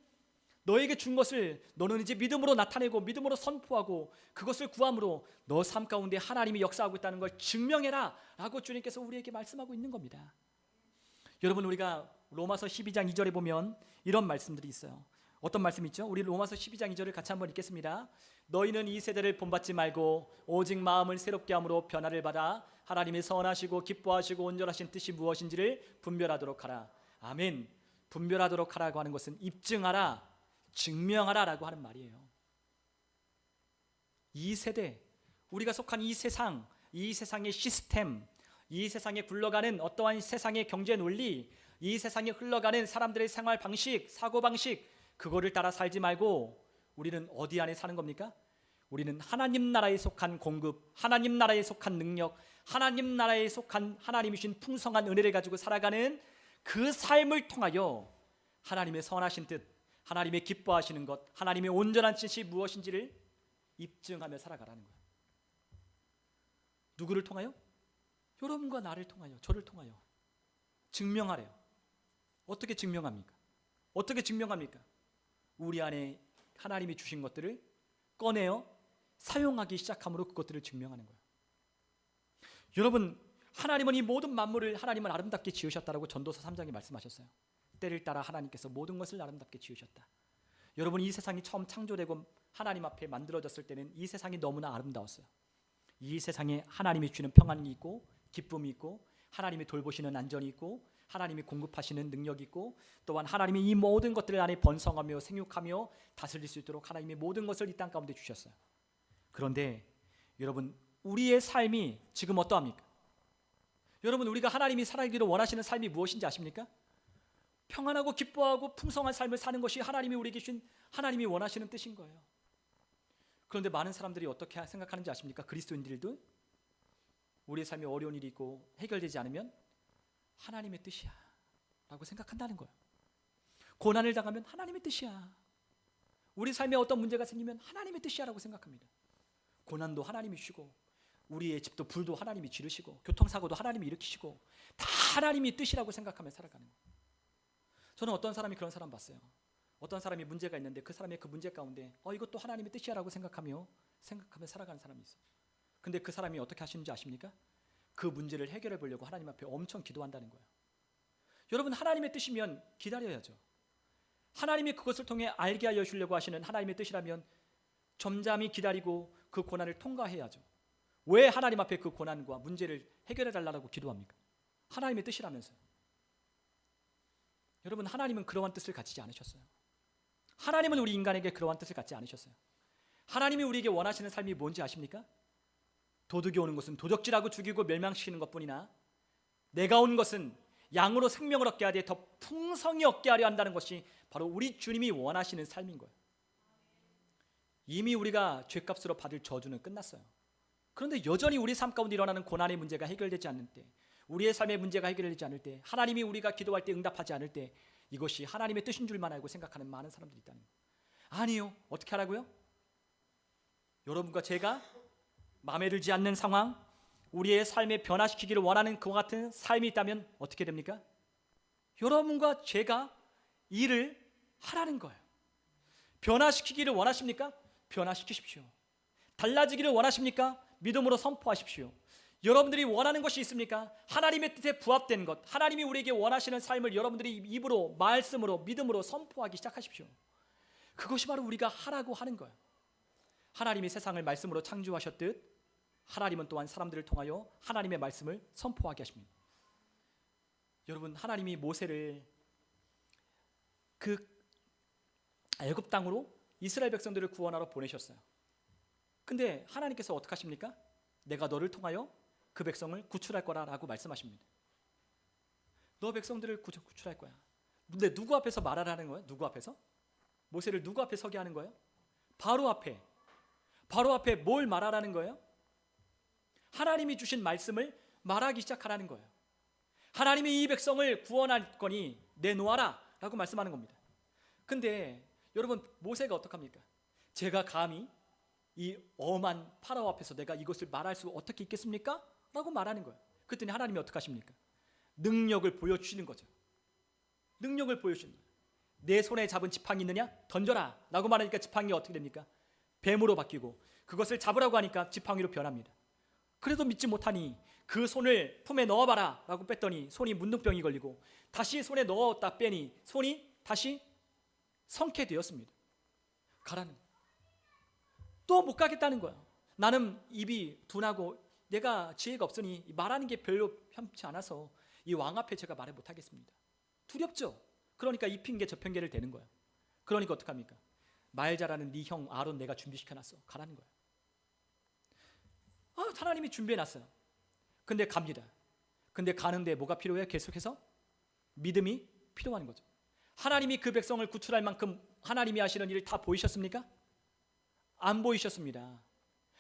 너에게 준 것을 너는 이제 믿음으로 나타내고 믿음으로 선포하고 그것을 구함으로 너 삶 가운데 하나님이 역사하고 있다는 걸 증명해라 라고 주님께서 우리에게 말씀하고 있는 겁니다. 여러분, 우리가 로마서 12장 2절에 보면 이런 말씀들이 있어요. 어떤 말씀이 있죠? 우리 로마서 12장 2절을 같이 한번 읽겠습니다. 너희는 이 세대를 본받지 말고 오직 마음을 새롭게 함으로 변화를 받아 하나님의 선하시고 기뻐하시고 온전하신 뜻이 무엇인지를 분별하도록 하라. 아멘. 분별하도록 하라고 하는 것은 입증하라, 증명하라 라고 하는 말이에요. 이 세대, 우리가 속한 이 세상, 이 세상의 시스템, 이 세상에 굴러가는 어떠한 세상의 경제 논리, 이 세상에 흘러가는 사람들의 생활 방식, 사고 방식, 그거를 따라 살지 말고 우리는 어디 안에 사는 겁니까? 우리는 하나님 나라에 속한 공급, 하나님 나라에 속한 능력, 하나님 나라에 속한 하나님이 주신 풍성한 은혜를 가지고 살아가는 그 삶을 통하여 하나님의 선하신 뜻, 하나님의 기뻐하시는 것, 하나님의 온전한 뜻이 무엇인지를 입증하며 살아가라는 거예요. 누구를 통하여? 여러분과 나를 통하여, 저를 통하여 증명하래요. 어떻게 증명합니까? 어떻게 증명합니까? 우리 안에 하나님이 주신 것들을 꺼내어 사용하기 시작함으로 그것들을 증명하는 거예요. 여러분, 하나님은 이 모든 만물을 하나님은 아름답게 지으셨다라고 전도서 3장에 말씀하셨어요. 때를 따라 하나님께서 모든 것을 아름답게 지으셨다. 여러분, 이 세상이 처음 창조되고 하나님 앞에 만들어졌을 때는 이 세상이 너무나 아름다웠어요. 이 세상에 하나님이 주는 평안이 있고 기쁨이 있고 하나님이 돌보시는 안전이 있고 하나님이 공급하시는 능력이 있고 또한 하나님이 이 모든 것들을 안에 번성하며 생육하며 다스릴 수 있도록 하나님이 모든 것을 이 땅 가운데 주셨어요. 그런데 여러분, 우리의 삶이 지금 어떠합니까? 여러분, 우리가 하나님이 살아가기를 원하시는 삶이 무엇인지 아십니까? 평안하고 기뻐하고 풍성한 삶을 사는 것이 하나님이 우리에게 주신 하나님이 원하시는 뜻인 거예요. 그런데 많은 사람들이 어떻게 생각하는지 아십니까? 그리스도인들도 우리의 삶에 어려운 일이 있고 해결되지 않으면 하나님의 뜻이야 라고 생각한다는 거예요. 고난을 당하면 하나님의 뜻이야. 우리 삶에 어떤 문제가 생기면 하나님의 뜻이야 라고 생각합니다. 고난도 하나님이 주시고 우리의 집도 불도 하나님이 지르시고 교통사고도 하나님이 일으키시고 다 하나님이 뜻이라고 생각하며 살아가는 거예요. 저는 어떤 사람이 그런 사람 봤어요. 어떤 사람이 문제가 있는데 그 사람의 그 문제 가운데 이것도 하나님의 뜻이야 라고 생각하며 살아가는 사람이 있어요. 근데 그 사람이 어떻게 하시는지 아십니까? 그 문제를 해결해 보려고 하나님 앞에 엄청 기도한다는 거예요. 여러분, 하나님의 뜻이면 기다려야죠. 하나님이 그것을 통해 알게 하여 주려고 하시는 하나님의 뜻이라면 점잠히 기다리고 그 고난을 통과해야죠. 왜 하나님 앞에 그 고난과 문제를 해결해 달라고 기도합니까? 하나님의 뜻이라면서요. 여러분, 하나님은 그러한 뜻을 가지지 않으셨어요. 하나님은 우리 인간에게 그러한 뜻을 갖지 않으셨어요. 하나님이 우리에게 원하시는 삶이 뭔지 아십니까? 도둑이 오는 것은 도적질하고 죽이고 멸망시키는 것뿐이나 내가 온 것은 양으로 생명을 얻게 하되 더 풍성히 얻게 하려 한다는 것이 바로 우리 주님이 원하시는 삶인 거예요. 이미 우리가 죄값으로 받을 저주는 끝났어요. 그런데 여전히 우리 삶 가운데 일어나는 고난의 문제가 해결되지 않는 때, 우리의 삶의 문제가 해결되지 않을 때, 하나님이 우리가 기도할 때 응답하지 않을 때 이것이 하나님의 뜻인 줄만 알고 생각하는 많은 사람들이 있다는 거예요. 아니요. 어떻게 하라고요? 여러분과 제가 마음에 들지 않는 상황, 우리의 삶에 변화시키기를 원하는 그와 같은 삶이 있다면 어떻게 됩니까? 여러분과 제가 일을 하라는 거예요. 변화시키기를 원하십니까? 변화시키십시오. 달라지기를 원하십니까? 믿음으로 선포하십시오. 여러분들이 원하는 것이 있습니까? 하나님의 뜻에 부합된 것, 하나님이 우리에게 원하시는 삶을 여러분들이 입으로, 말씀으로, 믿음으로 선포하기 시작하십시오. 그것이 바로 우리가 하라고 하는 거예요. 하나님이 세상을 말씀으로 창조하셨듯 하나님은 또한 사람들을 통하여 하나님의 말씀을 선포하게 하십니다. 여러분, 하나님이 모세를 그 애굽 땅으로 이스라엘 백성들을 구원하러 보내셨어요. 근데 하나님께서 어떻게 하십니까? 내가 너를 통하여 그 백성을 구출할 거라라고 말씀하십니다. 너 백성들을 구출할 거야. 근데 누구 앞에서 말하라는 거예요? 누구 앞에서? 모세를 누구 앞에 서게 하는 거예요? 바로 앞에. 바로 앞에 뭘 말하라는 거예요? 하나님이 주신 말씀을 말하기 시작하라는 거예요. 하나님이 이 백성을 구원할 거니 내놓아라 라고 말씀하는 겁니다. 근데 여러분, 모세가 어떡합니까? 제가 감히 이 엄한 파라오 앞에서 내가 이것을 말할 수 어떻게 있겠습니까? 라고 말하는 거예요. 그랬더니 하나님이 어떻게 하십니까? 능력을 보여주시는 거죠. 능력을 보여주시는 거예요. 내 손에 잡은 지팡이 있느냐? 던져라 라고 말하니까 지팡이가 어떻게 됩니까? 뱀으로 바뀌고, 그것을 잡으라고 하니까 지팡이로 변합니다. 그래도 믿지 못하니 그 손을 품에 넣어봐라 라고 뺐더니 손이 문둥병이 걸리고, 다시 손에 넣었다 빼니 손이 다시 성케 되었습니다. 가라는 거예요. 또 못 가겠다는 거예요. 나는 입이 둔하고 내가 지혜가 없으니 말하는 게 별로 편치 않아서 이 왕 앞에 제가 말을 못하겠습니다. 두렵죠. 그러니까 이 핑계 저 핑계를 대는 거예요. 그러니까 어떡합니까? 말 잘하는 네 형 아론 내가 준비시켜놨어. 가라는 거예요. 하나님이 준비해놨어요. 근데 갑니다. 근데 가는데 뭐가 필요해요? 계속해서 믿음이 필요한 거죠. 하나님이 그 백성을 구출할 만큼 하나님이 하시는 일을 다 보이셨습니까? 안 보이셨습니다.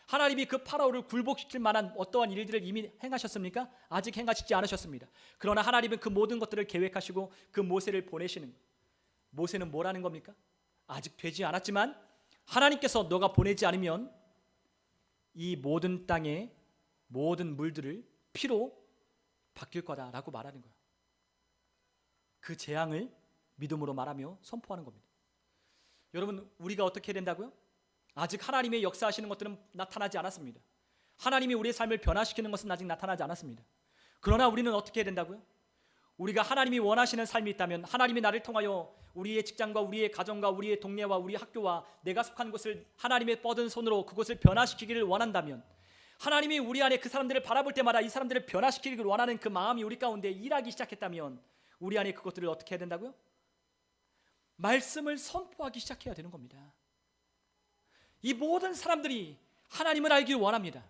하나님이 그 파라오를 굴복시킬 만한 어떠한 일들을 이미 행하셨습니까? 아직 행하시지 않으셨습니다. 그러나 하나님은 그 모든 것들을 계획하시고 그 모세를 보내시는 거예요. 모세는 뭐라는 겁니까? 아직 되지 않았지만 하나님께서 너가 보내지 않으면 이 모든 땅의 모든 물들을 피로 바뀔 거다라고 말하는 거예요. 그 재앙을 믿음으로 말하며 선포하는 겁니다. 여러분, 우리가 어떻게 해야 된다고요? 아직 하나님의 역사하시는 것들은 나타나지 않았습니다. 하나님이 우리의 삶을 변화시키는 것은 아직 나타나지 않았습니다. 그러나 우리는 어떻게 해야 된다고요? 우리가 하나님이 원하시는 삶이 있다면, 하나님이 나를 통하여 우리의 직장과 우리의 가정과 우리의 동네와 우리의 학교와 내가 속한 곳을 하나님의 뻗은 손으로 그곳을 변화시키기를 원한다면, 하나님이 우리 안에 그 사람들을 바라볼 때마다 이 사람들을 변화시키기를 원하는 그 마음이 우리 가운데 일하기 시작했다면, 우리 안에 그것들을 어떻게 해야 된다고요? 말씀을 선포하기 시작해야 되는 겁니다. 이 모든 사람들이 하나님을 알기를 원합니다.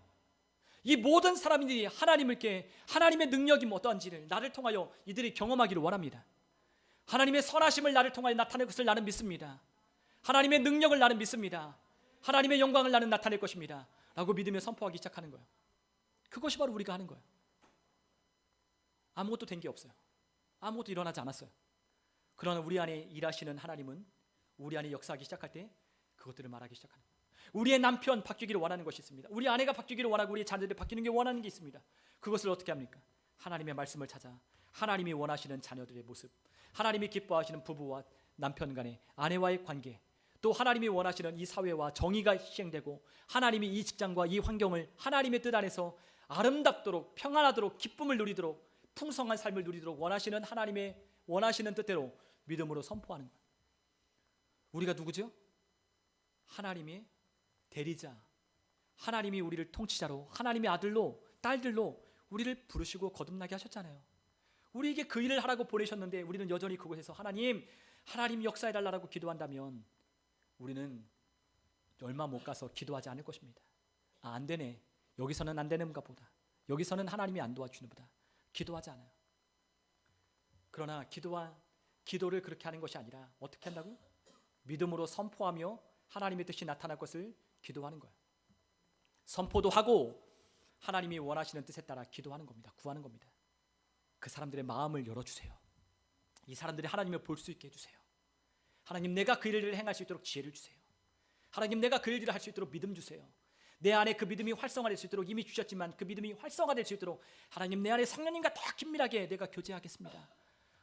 이 모든 사람들이 하나님의 능력이 어떠한지를 나를 통하여 이들이 경험하기를 원합니다. 하나님의 선하심을 나를 통하여 나타낼 것을 나는 믿습니다. 하나님의 능력을 나는 믿습니다. 하나님의 영광을 나는 나타낼 것입니다 라고 믿으며 선포하기 시작하는 거예요. 그것이 바로 우리가 하는 거예요. 아무것도 된 게 없어요. 아무것도 일어나지 않았어요. 그러나 우리 안에 일하시는 하나님은 우리 안에 역사하기 시작할 때 그것들을 말하기 시작하는 거예요. 우리의 남편 바뀌기를 원하는 것이 있습니다. 우리 아내가 바뀌기를 원하고 우리 자녀들이 바뀌는 게 원하는 게 있습니다. 그것을 어떻게 합니까? 하나님의 말씀을 찾아 하나님이 원하시는 자녀들의 모습, 하나님이 기뻐하시는 부부와 남편 간의, 아내와의 관계, 또 하나님이 원하시는 이 사회와 정의가 시행되고 하나님이 이 직장과 이 환경을 하나님의 뜻 안에서 아름답도록, 평안하도록, 기쁨을 누리도록, 풍성한 삶을 누리도록 원하시는 하나님의 원하시는 뜻대로 믿음으로 선포하는 거예요. 우리가 누구죠? 하나님의 대리자, 하나님이 우리를 통치자로, 하나님의 아들로, 딸들로 우리를 부르시고 거듭나게 하셨잖아요. 우리에게 그 일을 하라고 보내셨는데 우리는 여전히 그곳에서 하나님 역사해달라고 기도한다면 우리는 얼마 못 가서 기도하지 않을 것입니다. 안 되네, 여기서는 안 되는가 보다, 여기서는 하나님이 안 도와주는 보다 기도하지 않아요. 그러나 기도를 그렇게 하는 것이 아니라 어떻게 한다고요? 믿음으로 선포하며 하나님의 뜻이 나타날 것을 기도하는 거예요. 선포도 하고 하나님이 원하시는 뜻에 따라 기도하는 겁니다. 구하는 겁니다. 그 사람들의 마음을 열어주세요. 이 사람들이 하나님을 볼 수 있게 해주세요. 하나님, 내가 그 일을 행할 수 있도록 지혜를 주세요. 하나님, 내가 그 일들을 할 수 있도록 믿음 주세요. 내 안에 그 믿음이 활성화될 수 있도록, 이미 주셨지만 그 믿음이 활성화될 수 있도록 하나님, 내 안에 성령님과 더 긴밀하게 내가 교제하겠습니다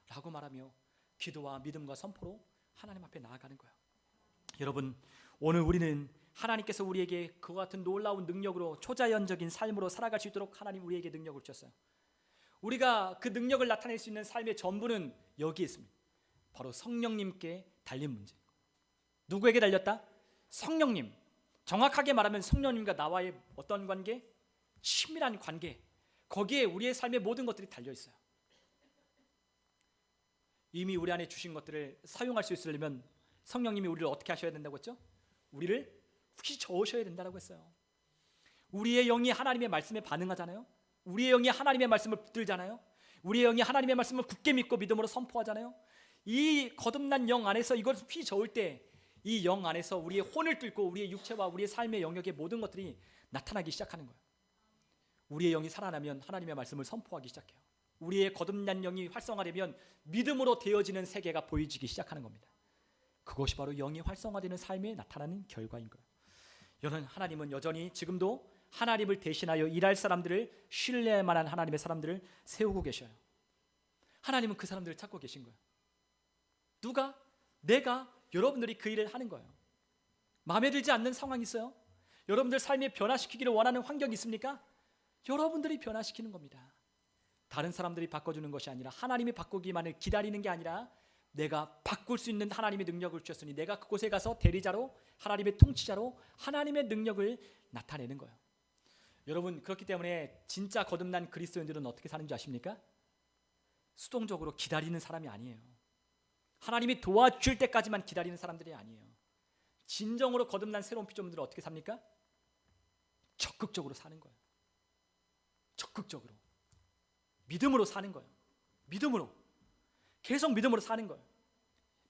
라고 말하며 기도와 믿음과 선포로 하나님 앞에 나아가는 거예요. 여러분, 오늘 우리는 하나님께서 우리에게 그와 같은 놀라운 능력으로 초자연적인 삶으로 살아갈 수 있도록 하나님 우리에게 능력을 주셨어요. 우리가 그 능력을 나타낼 수 있는 삶의 전부는 여기에 있습니다. 바로 성령님께 달린 문제. 누구에게 달렸다? 성령님. 정확하게 말하면 성령님과 나와의 어떤 관계? 친밀한 관계. 거기에 우리의 삶의 모든 것들이 달려 있어요. 이미 우리 안에 주신 것들을 사용할 수 있으려면 성령님이 우리를 어떻게 하셔야 된다고 했죠? 우리를 훅 저으셔야 된다고 했어요. 우리의 영이 하나님의 말씀에 반응하잖아요. 우리의 영이 하나님의 말씀을 붙들잖아요. 우리의 영이 하나님의 말씀을 굳게 믿고 믿음으로 선포하잖아요. 이 거듭난 영 안에서 이걸 휘저을 때 이 영 안에서 우리의 혼을 뚫고 우리의 육체와 우리의 삶의 영역의 모든 것들이 나타나기 시작하는 거예요. 우리의 영이 살아나면 하나님의 말씀을 선포하기 시작해요. 우리의 거듭난 영이 활성화되면 믿음으로 되어지는 세계가 보여지기 시작하는 겁니다. 그것이 바로 영이 활성화되는 삶에 나타나는 결과인 거예요. 여러분, 하나님은 여전히 지금도 하나님을 대신하여 일할 사람들을, 신뢰할 만한 하나님의 사람들을 세우고 계셔요. 하나님은 그 사람들을 찾고 계신 거예요. 누가? 내가, 여러분들이 그 일을 하는 거예요. 마음에 들지 않는 상황이 있어요? 여러분들 삶에 변화시키기를 원하는 환경이 있습니까? 여러분들이 변화시키는 겁니다. 다른 사람들이 바꿔주는 것이 아니라 하나님이 바꾸기만을 기다리는 게 아니라 내가 바꿀 수 있는 하나님의 능력을 주셨으니 내가 그곳에 가서 대리자로, 하나님의 통치자로 하나님의 능력을 나타내는 거예요. 여러분, 그렇기 때문에 진짜 거듭난 그리스도인들은 어떻게 사는지 아십니까? 수동적으로 기다리는 사람이 아니에요. 하나님이 도와줄 때까지만 기다리는 사람들이 아니에요. 진정으로 거듭난 새로운 피조물들은 어떻게 삽니까? 적극적으로 사는 거예요. 적극적으로 믿음으로 사는 거예요. 믿음으로, 계속 믿음으로 사는 거예요.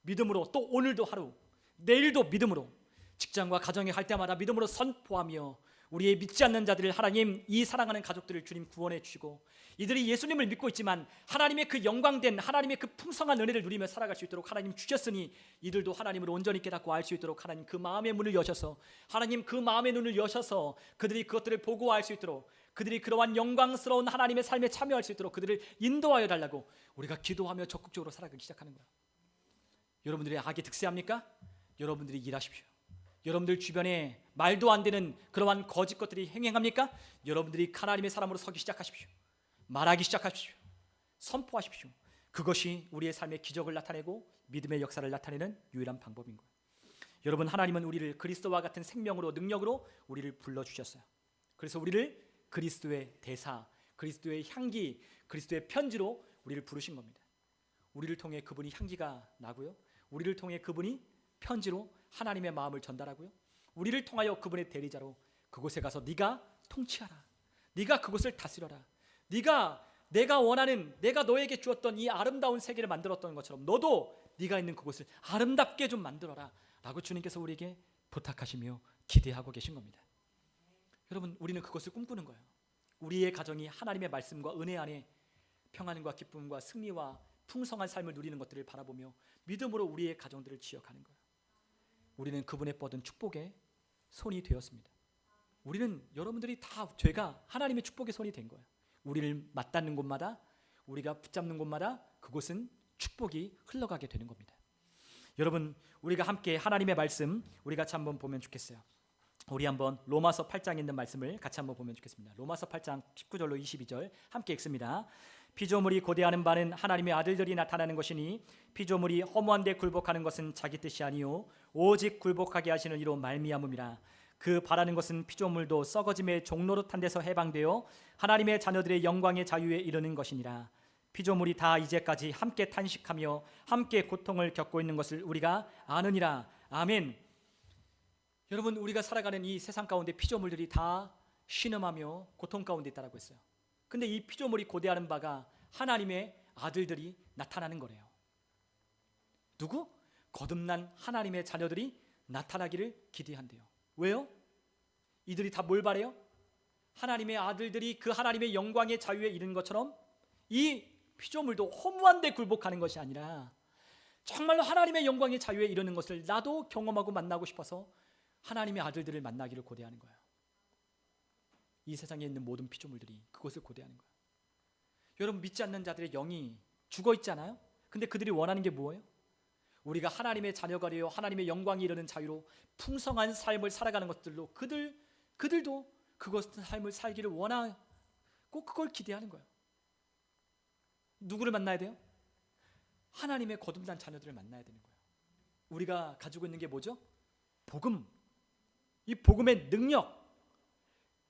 믿음으로 또 오늘도 하루, 내일도 믿음으로, 직장과 가정에 갈 때마다 믿음으로 선포하며 우리의 믿지 않는 자들을 하나님, 이 사랑하는 가족들을 주님 구원해 주시고 이들이 예수님을 믿고 있지만 하나님의 그 영광된 하나님의 그 풍성한 은혜를 누리며 살아갈 수 있도록 하나님 주셨으니 이들도 하나님을 온전히 깨닫고 알 수 있도록 하나님 그 마음의 문을 여셔서, 하나님 그 마음의 눈을 여셔서 그들이 그것들을 보고 알 수 있도록, 그들이 그러한 영광스러운 하나님의 삶에 참여할 수 있도록 그들을 인도하여 달라고 우리가 기도하며 적극적으로 살아가기 시작하는 거예요. 여러분들이 악에 득세합니까? 여러분들이 일하십시오. 여러분들 주변에 말도 안 되는 그러한 거짓 것들이 행행합니까? 여러분들이 하나님의 사람으로 서기 시작하십시오. 말하기 시작하십시오. 선포하십시오. 그것이 우리의 삶의 기적을 나타내고 믿음의 역사를 나타내는 유일한 방법인 거예요. 여러분, 하나님은 우리를 그리스도와 같은 생명으로, 능력으로 우리를 불러주셨어요. 그래서 우리를 그리스도의 대사, 그리스도의 향기, 그리스도의 편지로 우리를 부르신 겁니다. 우리를 통해 그분이 향기가 나고요, 우리를 통해 그분이 편지로 하나님의 마음을 전달하고요, 우리를 통하여 그분의 대리자로 그곳에 가서 네가 통치하라, 네가 그곳을 다스려라, 내가 원하는, 내가 너에게 주었던 이 아름다운 세계를 만들었던 것처럼 너도 네가 있는 그곳을 아름답게 좀 만들어라 라고 주님께서 우리에게 부탁하시며 기대하고 계신 겁니다. 여러분, 우리는 그것을 꿈꾸는 거예요. 우리의 가정이 하나님의 말씀과 은혜 안에 평안과 기쁨과 승리와 풍성한 삶을 누리는 것들을 바라보며 믿음으로 우리의 가정들을 지역하는 거예요. 우리는 그분의 뻗은 축복의 손이 되었습니다. 우리는, 여러분들이 다 죄가 하나님의 축복의 손이 된 거예요. 우리를 맞닿는 곳마다, 우리가 붙잡는 곳마다 그곳은 축복이 흘러가게 되는 겁니다. 여러분, 우리가 함께 하나님의 말씀 우리 같이 한번 보면 좋겠어요. 우리 한번 로마서 8장에 있는 말씀을 같이 한번 보면 좋겠습니다. 로마서 8장 19절로 22절 함께 읽습니다. 피조물이 고대하는 바는 하나님의 아들들이 나타나는 것이니 피조물이 허무한 데 굴복하는 것은 자기 뜻이 아니요 오직 굴복하게 하시는 이로 말미암음이라. 그 바라는 것은 피조물도 썩어짐의 종노릇한 데서 해방되어 하나님의 자녀들의 영광의 자유에 이르는 것이니라. 피조물이 다 이제까지 함께 탄식하며 함께 고통을 겪고 있는 것을 우리가 아느니라. 아멘. 여러분, 우리가 살아가는 이 세상 가운데 피조물들이 다 신음하며 고통 가운데 있다라고 했어요. 근데 이 피조물이 고대하는 바가 하나님의 아들들이 나타나는 거래요. 누구? 거듭난 하나님의 자녀들이 나타나기를 기대한대요. 왜요? 이들이 다 뭘 바래요? 하나님의 아들들이 그 하나님의 영광의 자유에 이르는 것처럼 이 피조물도 허무한 데 굴복하는 것이 아니라 정말로 하나님의 영광의 자유에 이르는 것을 나도 경험하고 만나고 싶어서 하나님의 아들들을 만나기를 고대하는 거예요. 이 세상에 있는 모든 피조물들이 그것을 고대하는 거예요. 여러분, 믿지 않는 자들의 영이 죽어 있잖아요. 근데 그들이 원하는 게 뭐예요? 우리가 하나님의 자녀가 되어 하나님의 영광이 이르는 자유로 풍성한 삶을 살아가는 것들로 그들도 그것의 삶을 살기를 원하고 그걸 기대하는 거예요. 누구를 만나야 돼요? 하나님의 거듭난 자녀들을 만나야 되는 거예요. 우리가 가지고 있는 게 뭐죠? 복음. 이 복음의 능력,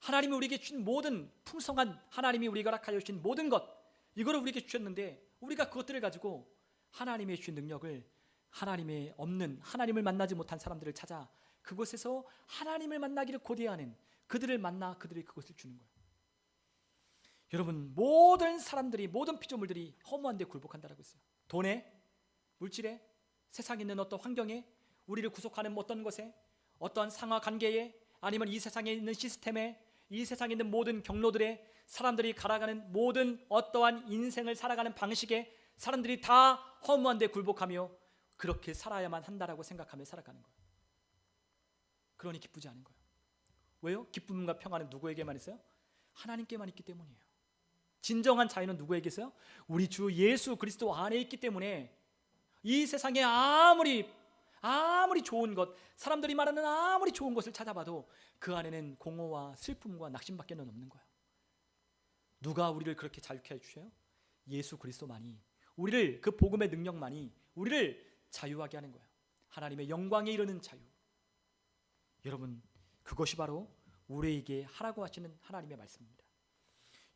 하나님이 우리에게 주신 모든 풍성한, 하나님이 우리가 허락하여 주신 모든 것, 이거를 우리에게 주셨는데 우리가 그것들을 가지고 하나님의 주신 능력을 하나님의 없는, 하나님을 만나지 못한 사람들을 찾아 그곳에서 하나님을 만나기를 고대하는 그들을 만나 그들이 그것을 주는 거예요. 여러분, 모든 사람들이, 모든 피조물들이 허무한 데 굴복한다라고 했어요. 돈에, 물질에, 세상에 있는 어떤 환경에, 우리를 구속하는 어떤 것에, 어떤 상하 관계에, 아니면 이 세상에 있는 시스템에, 이 세상에 있는 모든 경로들에, 사람들이 갈아가는 모든 어떠한 인생을 살아가는 방식에 사람들이 다 허무한 데 굴복하며 그렇게 살아야만 한다라고 생각하며 살아가는 거예요. 그러니 기쁘지 않은 거예요. 왜요? 기쁨과 평안은 누구에게만 있어요? 하나님께만 있기 때문이에요. 진정한 자유는 누구에게 있어요? 우리 주 예수 그리스도 안에 있기 때문에 이 세상에 아무리 좋은 것, 사람들이 말하는 아무리 좋은 것을 찾아봐도 그 안에는 공허와 슬픔과 낙심밖에 없는 거예요. 누가 우리를 그렇게 자유케 해주셔요? 예수 그리스도만이, 우리를, 그 복음의 능력만이 우리를 자유하게 하는 거예요. 하나님의 영광에 이르는 자유. 여러분, 그것이 바로 우리에게 하라고 하시는 하나님의 말씀입니다.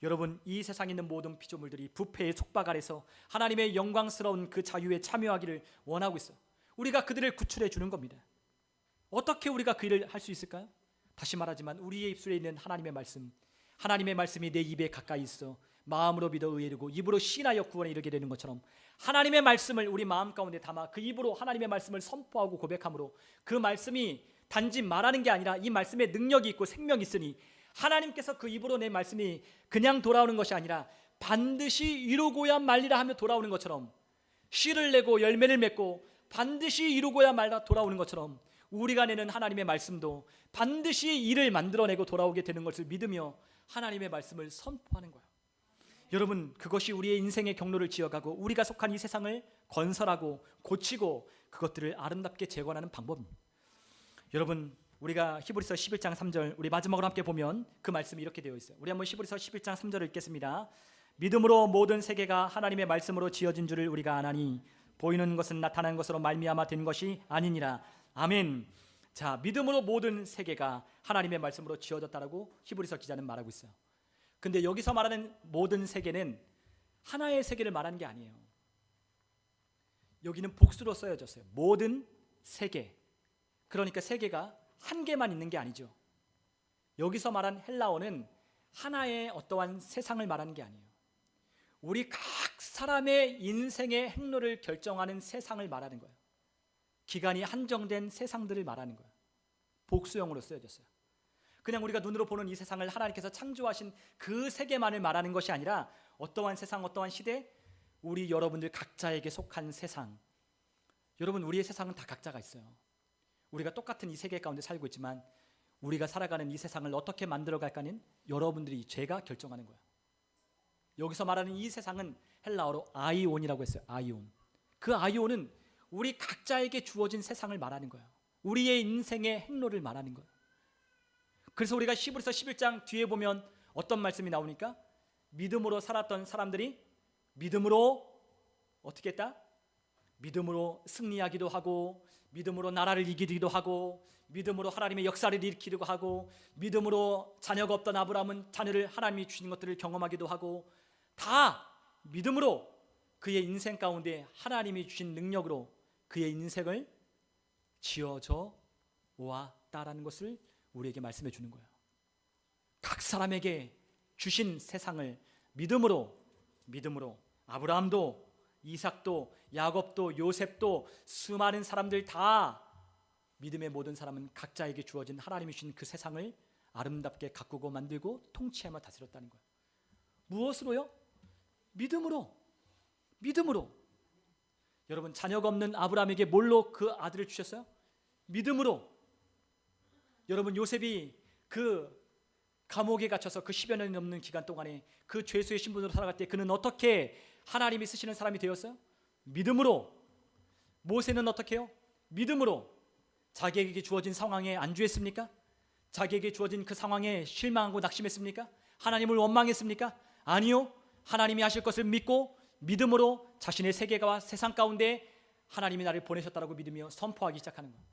여러분, 이 세상에 있는 모든 피조물들이 부패의 속박 아래서 하나님의 영광스러운 그 자유에 참여하기를 원하고 있어요. 우리가 그들을 구출해 주는 겁니다. 어떻게 우리가 그 일을 할 수 있을까요? 다시 말하지만 우리의 입술에 있는 하나님의 말씀, 하나님의 말씀이 내 입에 가까이 있어 마음으로 믿어 의에 이르고 입으로 신하여 구원에 이르게 되는 것처럼 하나님의 말씀을 우리 마음 가운데 담아 그 입으로 하나님의 말씀을 선포하고 고백함으로 그 말씀이 단지 말하는 게 아니라 이 말씀에 능력이 있고 생명이 있으니 하나님께서 그 입으로 내 말씀이 그냥 돌아오는 것이 아니라 반드시 이루고야 말리라 하며 돌아오는 것처럼, 씨를 내고 열매를 맺고 반드시 이루고야 말라 돌아오는 것처럼 우리가 내는 하나님의 말씀도 반드시 일을 만들어내고 돌아오게 되는 것을 믿으며 하나님의 말씀을 선포하는 거예요. 여러분, 그것이 우리의 인생의 경로를 지어가고 우리가 속한 이 세상을 건설하고 고치고 그것들을 아름답게 재건하는 방법입니다. 여러분, 우리가 히브리서 11장 3절 우리 마지막으로 함께 보면 그 말씀이 이렇게 되어 있어요. 우리 한번 히브리서 11장 3절을 읽겠습니다. 믿음으로 모든 세계가 하나님의 말씀으로 지어진 줄을 우리가 아나니 보이는 것은 나타난 것으로 말미암아 된 것이 아니니라. 아멘. 자, 믿음으로 모든 세계가 하나님의 말씀으로 지어졌다라고 히브리서 기자는 말하고 있어요. 근데 여기서 말하는 모든 세계는 하나의 세계를 말하는 게 아니에요. 여기는 복수로 쓰여졌어요. 모든 세계. 그러니까 세계가 한 개만 있는 게 아니죠. 여기서 말한 헬라어는 하나의 어떠한 세상을 말하는 게 아니에요. 우리 각 사람의 인생의 행로를 결정하는 세상을 말하는 거예요. 기간이 한정된 세상들을 말하는 거예요. 복수형으로 쓰여졌어요. 그냥 우리가 눈으로 보는 이 세상을 하나님께서 창조하신 그 세계만을 말하는 것이 아니라 어떠한 세상, 어떠한 시대, 우리 여러분들 각자에게 속한 세상. 여러분, 우리의 세상은 다 각자가 있어요. 우리가 똑같은 이 세계 가운데 살고 있지만 우리가 살아가는 이 세상을 어떻게 만들어갈까는 여러분들이, 제가 결정하는 거예요. 여기서 말하는 이 세상은 헬라어로 아이온이라고 했어요. 아이온. 그 아이온은 우리 각자에게 주어진 세상을 말하는 거예요. 우리의 인생의 행로를 말하는 거예요. 그래서 우리가 히브리서 11장 뒤에 보면 어떤 말씀이 나오니까 믿음으로 살았던 사람들이 믿음으로 어떻게 했다? 믿음으로 승리하기도 하고, 믿음으로 나라를 이기기도 하고, 믿음으로 하나님의 역사를 일으키기도 하고, 믿음으로 자녀가 없던 아브라함은 자녀를 하나님이 주신 것들을 경험하기도 하고, 다 믿음으로 그의 인생 가운데 하나님이 주신 능력으로 그의 인생을 지어져 왔다라는 것을 우리에게 말씀해 주는 거예요. 각 사람에게 주신 세상을 믿음으로 아브라함도, 이삭도, 야곱도, 요셉도, 수많은 사람들 다 믿음의 모든 사람은 각자에게 주어진 하나님이 주신 그 세상을 아름답게 가꾸고 만들고 통치하며 다스렸다는 거예요. 무엇으로요? 믿음으로. 여러분, 자녀가 없는 아브라함에게 뭘로 그 아들을 주셨어요? 믿음으로. 여러분, 요셉이 그 감옥에 갇혀서 그 10여 년이 넘는 기간 동안에 그 죄수의 신분으로 살아갈 때 그는 어떻게 하나님이 쓰시는 사람이 되었어요? 믿음으로. 모세는 어떻게 해요? 믿음으로. 자기에게 주어진 상황에 안주했습니까? 자기에게 주어진 그 상황에 실망하고 낙심했습니까? 하나님을 원망했습니까? 아니요. 하나님이 하실 것을 믿고 믿음으로 자신의 세계와 세상 가운데 하나님이 나를 보내셨다라고 믿으며 선포하기 시작하는 거예요.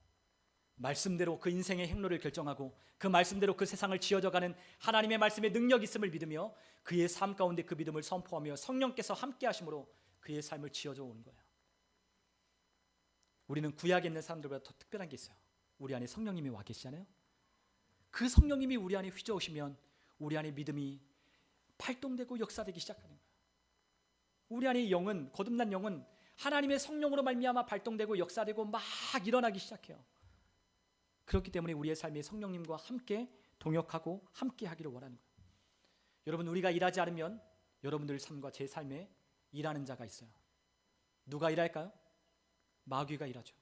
말씀대로 그 인생의 행로를 결정하고 그 말씀대로 그 세상을 지어져가는 하나님의 말씀의 능력이 있음을 믿으며 그의 삶 가운데 그 믿음을 선포하며 성령께서 함께 하심으로 그의 삶을 지어져 오는 거예요. 우리는 구약에 있는 사람들보다 더 특별한 게 있어요. 우리 안에 성령님이 와 계시잖아요. 그 성령님이 우리 안에 휘저으시면 우리 안에 믿음이 발동되고 역사되기 시작하는 거예요. 우리 안에 영은, 거듭난 영은 하나님의 성령으로 말미암아 발동되고 역사되고 막 일어나기 시작해요. 그렇기 때문에 우리의 삶이 성령님과 함께 동역하고 함께 하기를 원하는 거예요. 여러분, 우리가 일하지 않으면 여러분들 삶과 제 삶에 일하는 자가 있어요. 누가 일할까요? 마귀가 일하죠.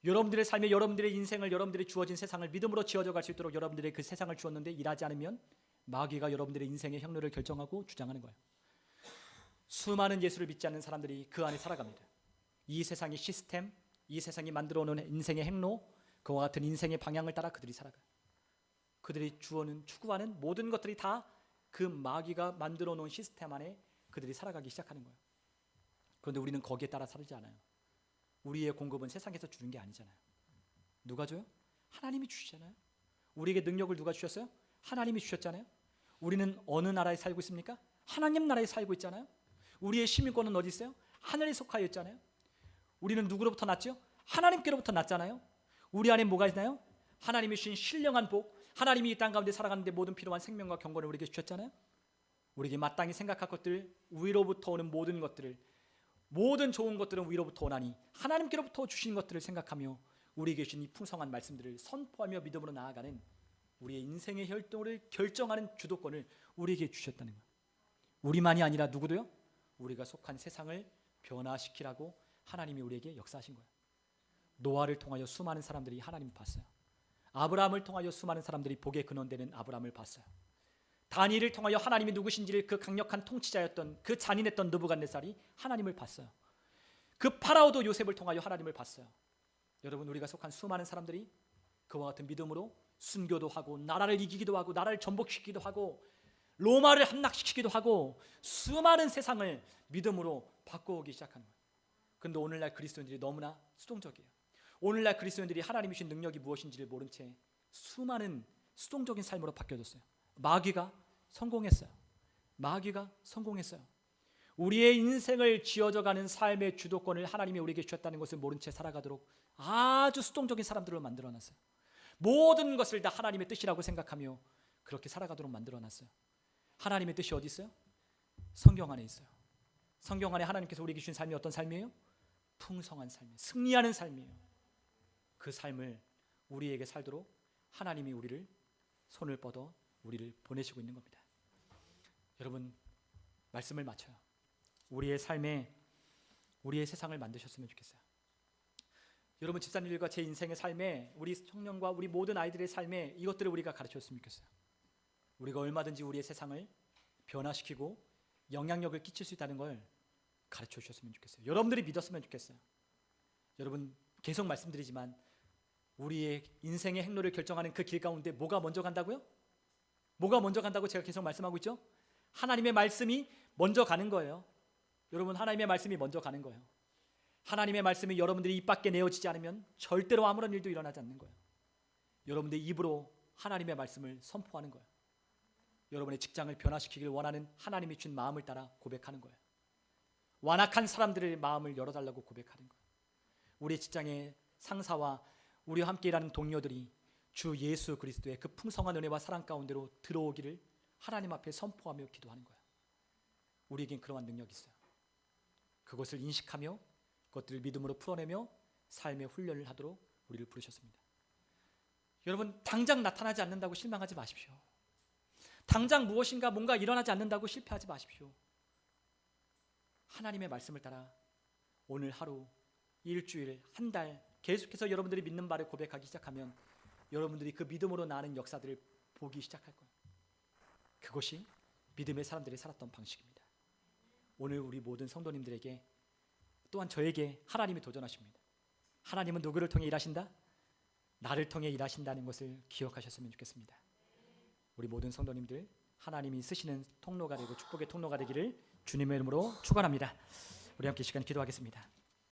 여러분들의 삶에 여러분들의 인생을, 여러분들의 주어진 세상을 믿음으로 지어져 갈 수 있도록 여러분들의 그 세상을 주었는데 일하지 않으면 마귀가 여러분들의 인생의 행로를 결정하고 주장하는 거예요. 수많은 예수를 믿지 않는 사람들이 그 안에 살아갑니다. 이 세상의 시스템, 이 세상이 만들어 놓은 인생의 행로, 그와 같은 인생의 방향을 따라 그들이 살아가요. 그들이 추구하는 모든 것들이 다 그 마귀가 만들어 놓은 시스템 안에 그들이 살아가기 시작하는 거예요. 그런데 우리는 거기에 따라 살지 않아요. 우리의 공급은 세상에서 주는 게 아니잖아요. 누가 줘요? 하나님이 주시잖아요. 우리에게 능력을 누가 주셨어요? 하나님이 주셨잖아요. 우리는 어느 나라에 살고 있습니까? 하나님 나라에 살고 있잖아요. 우리의 시민권은 어디 있어요? 하늘에 속하여 있잖아요. 우리는 누구로부터 났죠? 하나님께로부터 났잖아요. 우리 안에 뭐가 있나요? 하나님이 주신 신령한 복, 하나님이 이 땅 가운데 살아가는데 모든 필요한 생명과 경건을 우리에게 주셨잖아요. 우리에게 마땅히 생각할 것들, 위로부터 오는 모든 것들을, 모든 좋은 것들은 위로부터 오나니 하나님께로부터 주신 것들을 생각하며 우리에게 주신 이 풍성한 말씀들을 선포하며 믿음으로 나아가는 우리의 인생의 혈통을 결정하는 주도권을 우리에게 주셨다는 거예요. 우리만이 아니라 누구도요? 우리가 속한 세상을 변화시키라고 하나님이 우리에게 역사하신 거예요. 노아를 통하여 수많은 사람들이 하나님을 봤어요. 아브라함을 통하여 수많은 사람들이 복의 근원되는 아브라함을 봤어요. 다니엘을 통하여 하나님이 누구신지를 그 강력한 통치자였던 그 잔인했던 느부갓네살이 하나님을 봤어요. 그 파라오도 요셉을 통하여 하나님을 봤어요. 여러분, 우리가 속한 수많은 사람들이 그와 같은 믿음으로 순교도 하고 나라를 이기기도 하고 나라를 전복시키기도 하고 로마를 함락시키기도 하고 수많은 세상을 믿음으로 바꿔오기 시작하는 거예요. 그런데 오늘날 그리스도인들이 너무나 수동적이에요. 오늘날 그리스도인들이 하나님이 주신 능력이 무엇인지를 모른 채 수많은 수동적인 삶으로 바뀌어졌어요. 마귀가 성공했어요. 마귀가 성공했어요. 우리의 인생을 지어져가는 삶의 주도권을 하나님이 우리에게 주셨다는 것을 모른 채 살아가도록 아주 수동적인 사람들을 만들어놨어요. 모든 것을 다 하나님의 뜻이라고 생각하며 그렇게 살아가도록 만들어놨어요. 하나님의 뜻이 어디 있어요? 성경 안에 있어요. 성경 안에 하나님께서 우리에게 주신 삶이 어떤 삶이에요? 풍성한 삶이에요. 승리하는 삶이에요. 그 삶을 우리에게 살도록 하나님이 우리를 손을 뻗어 우리를 보내시고 있는 겁니다. 여러분, 말씀을 맞춰요. 우리의 삶에 우리의 세상을 만드셨으면 좋겠어요. 여러분, 집사님들과 제 인생의 삶에 우리 청년과 우리 모든 아이들의 삶에 이것들을 우리가 가르쳤으면 좋겠어요. 우리가 얼마든지 우리의 세상을 변화시키고 영향력을 끼칠 수 있다는 걸 가르쳐 주셨으면 좋겠어요. 여러분들이 믿었으면 좋겠어요. 여러분, 계속 말씀드리지만 우리의 인생의 행로를 결정하는 그 길 가운데 뭐가 먼저 간다고요? 뭐가 먼저 간다고 제가 계속 말씀하고 있죠? 하나님의 말씀이 먼저 가는 거예요. 여러분, 하나님의 말씀이 먼저 가는 거예요. 하나님의 말씀이 여러분들이 입 밖에 내어지지 않으면 절대로 아무런 일도 일어나지 않는 거예요. 여러분들의 입으로 하나님의 말씀을 선포하는 거예요. 여러분의 직장을 변화시키길 원하는 하나님이 준 마음을 따라 고백하는 거예요. 완악한 사람들의 마음을 열어달라고 고백하는 거예요. 우리 직장의 상사와 우리와 함께 일하는 동료들이 주 예수 그리스도의 그 풍성한 은혜와 사랑 가운데로 들어오기를 하나님 앞에 선포하며 기도하는 거예요. 우리에겐 그러한 능력이 있어요. 그것을 인식하며 그것들을 믿음으로 풀어내며 삶의 훈련을 하도록 우리를 부르셨습니다. 여러분, 당장 나타나지 않는다고 실망하지 마십시오. 당장 무엇인가 뭔가 일어나지 않는다고 실패하지 마십시오. 하나님의 말씀을 따라 오늘 하루, 일주일, 한 달 계속해서 여러분들이 믿는 바를 고백하기 시작하면 여러분들이 그 믿음으로 나는 역사들을 보기 시작할 거예요. 그것이 믿음의 사람들이 살았던 방식입니다. 오늘 우리 모든 성도님들에게 또한 저에게 하나님이 도전하십니다. 하나님은 누구를 통해 일하신다? 나를 통해 일하신다는 것을 기억하셨으면 좋겠습니다. 우리 모든 성도님들 하나님이 쓰시는 통로가 되고 축복의 통로가 되기를 주님의 이름으로 축원합니다. 우리 함께 시간 기도하겠습니다.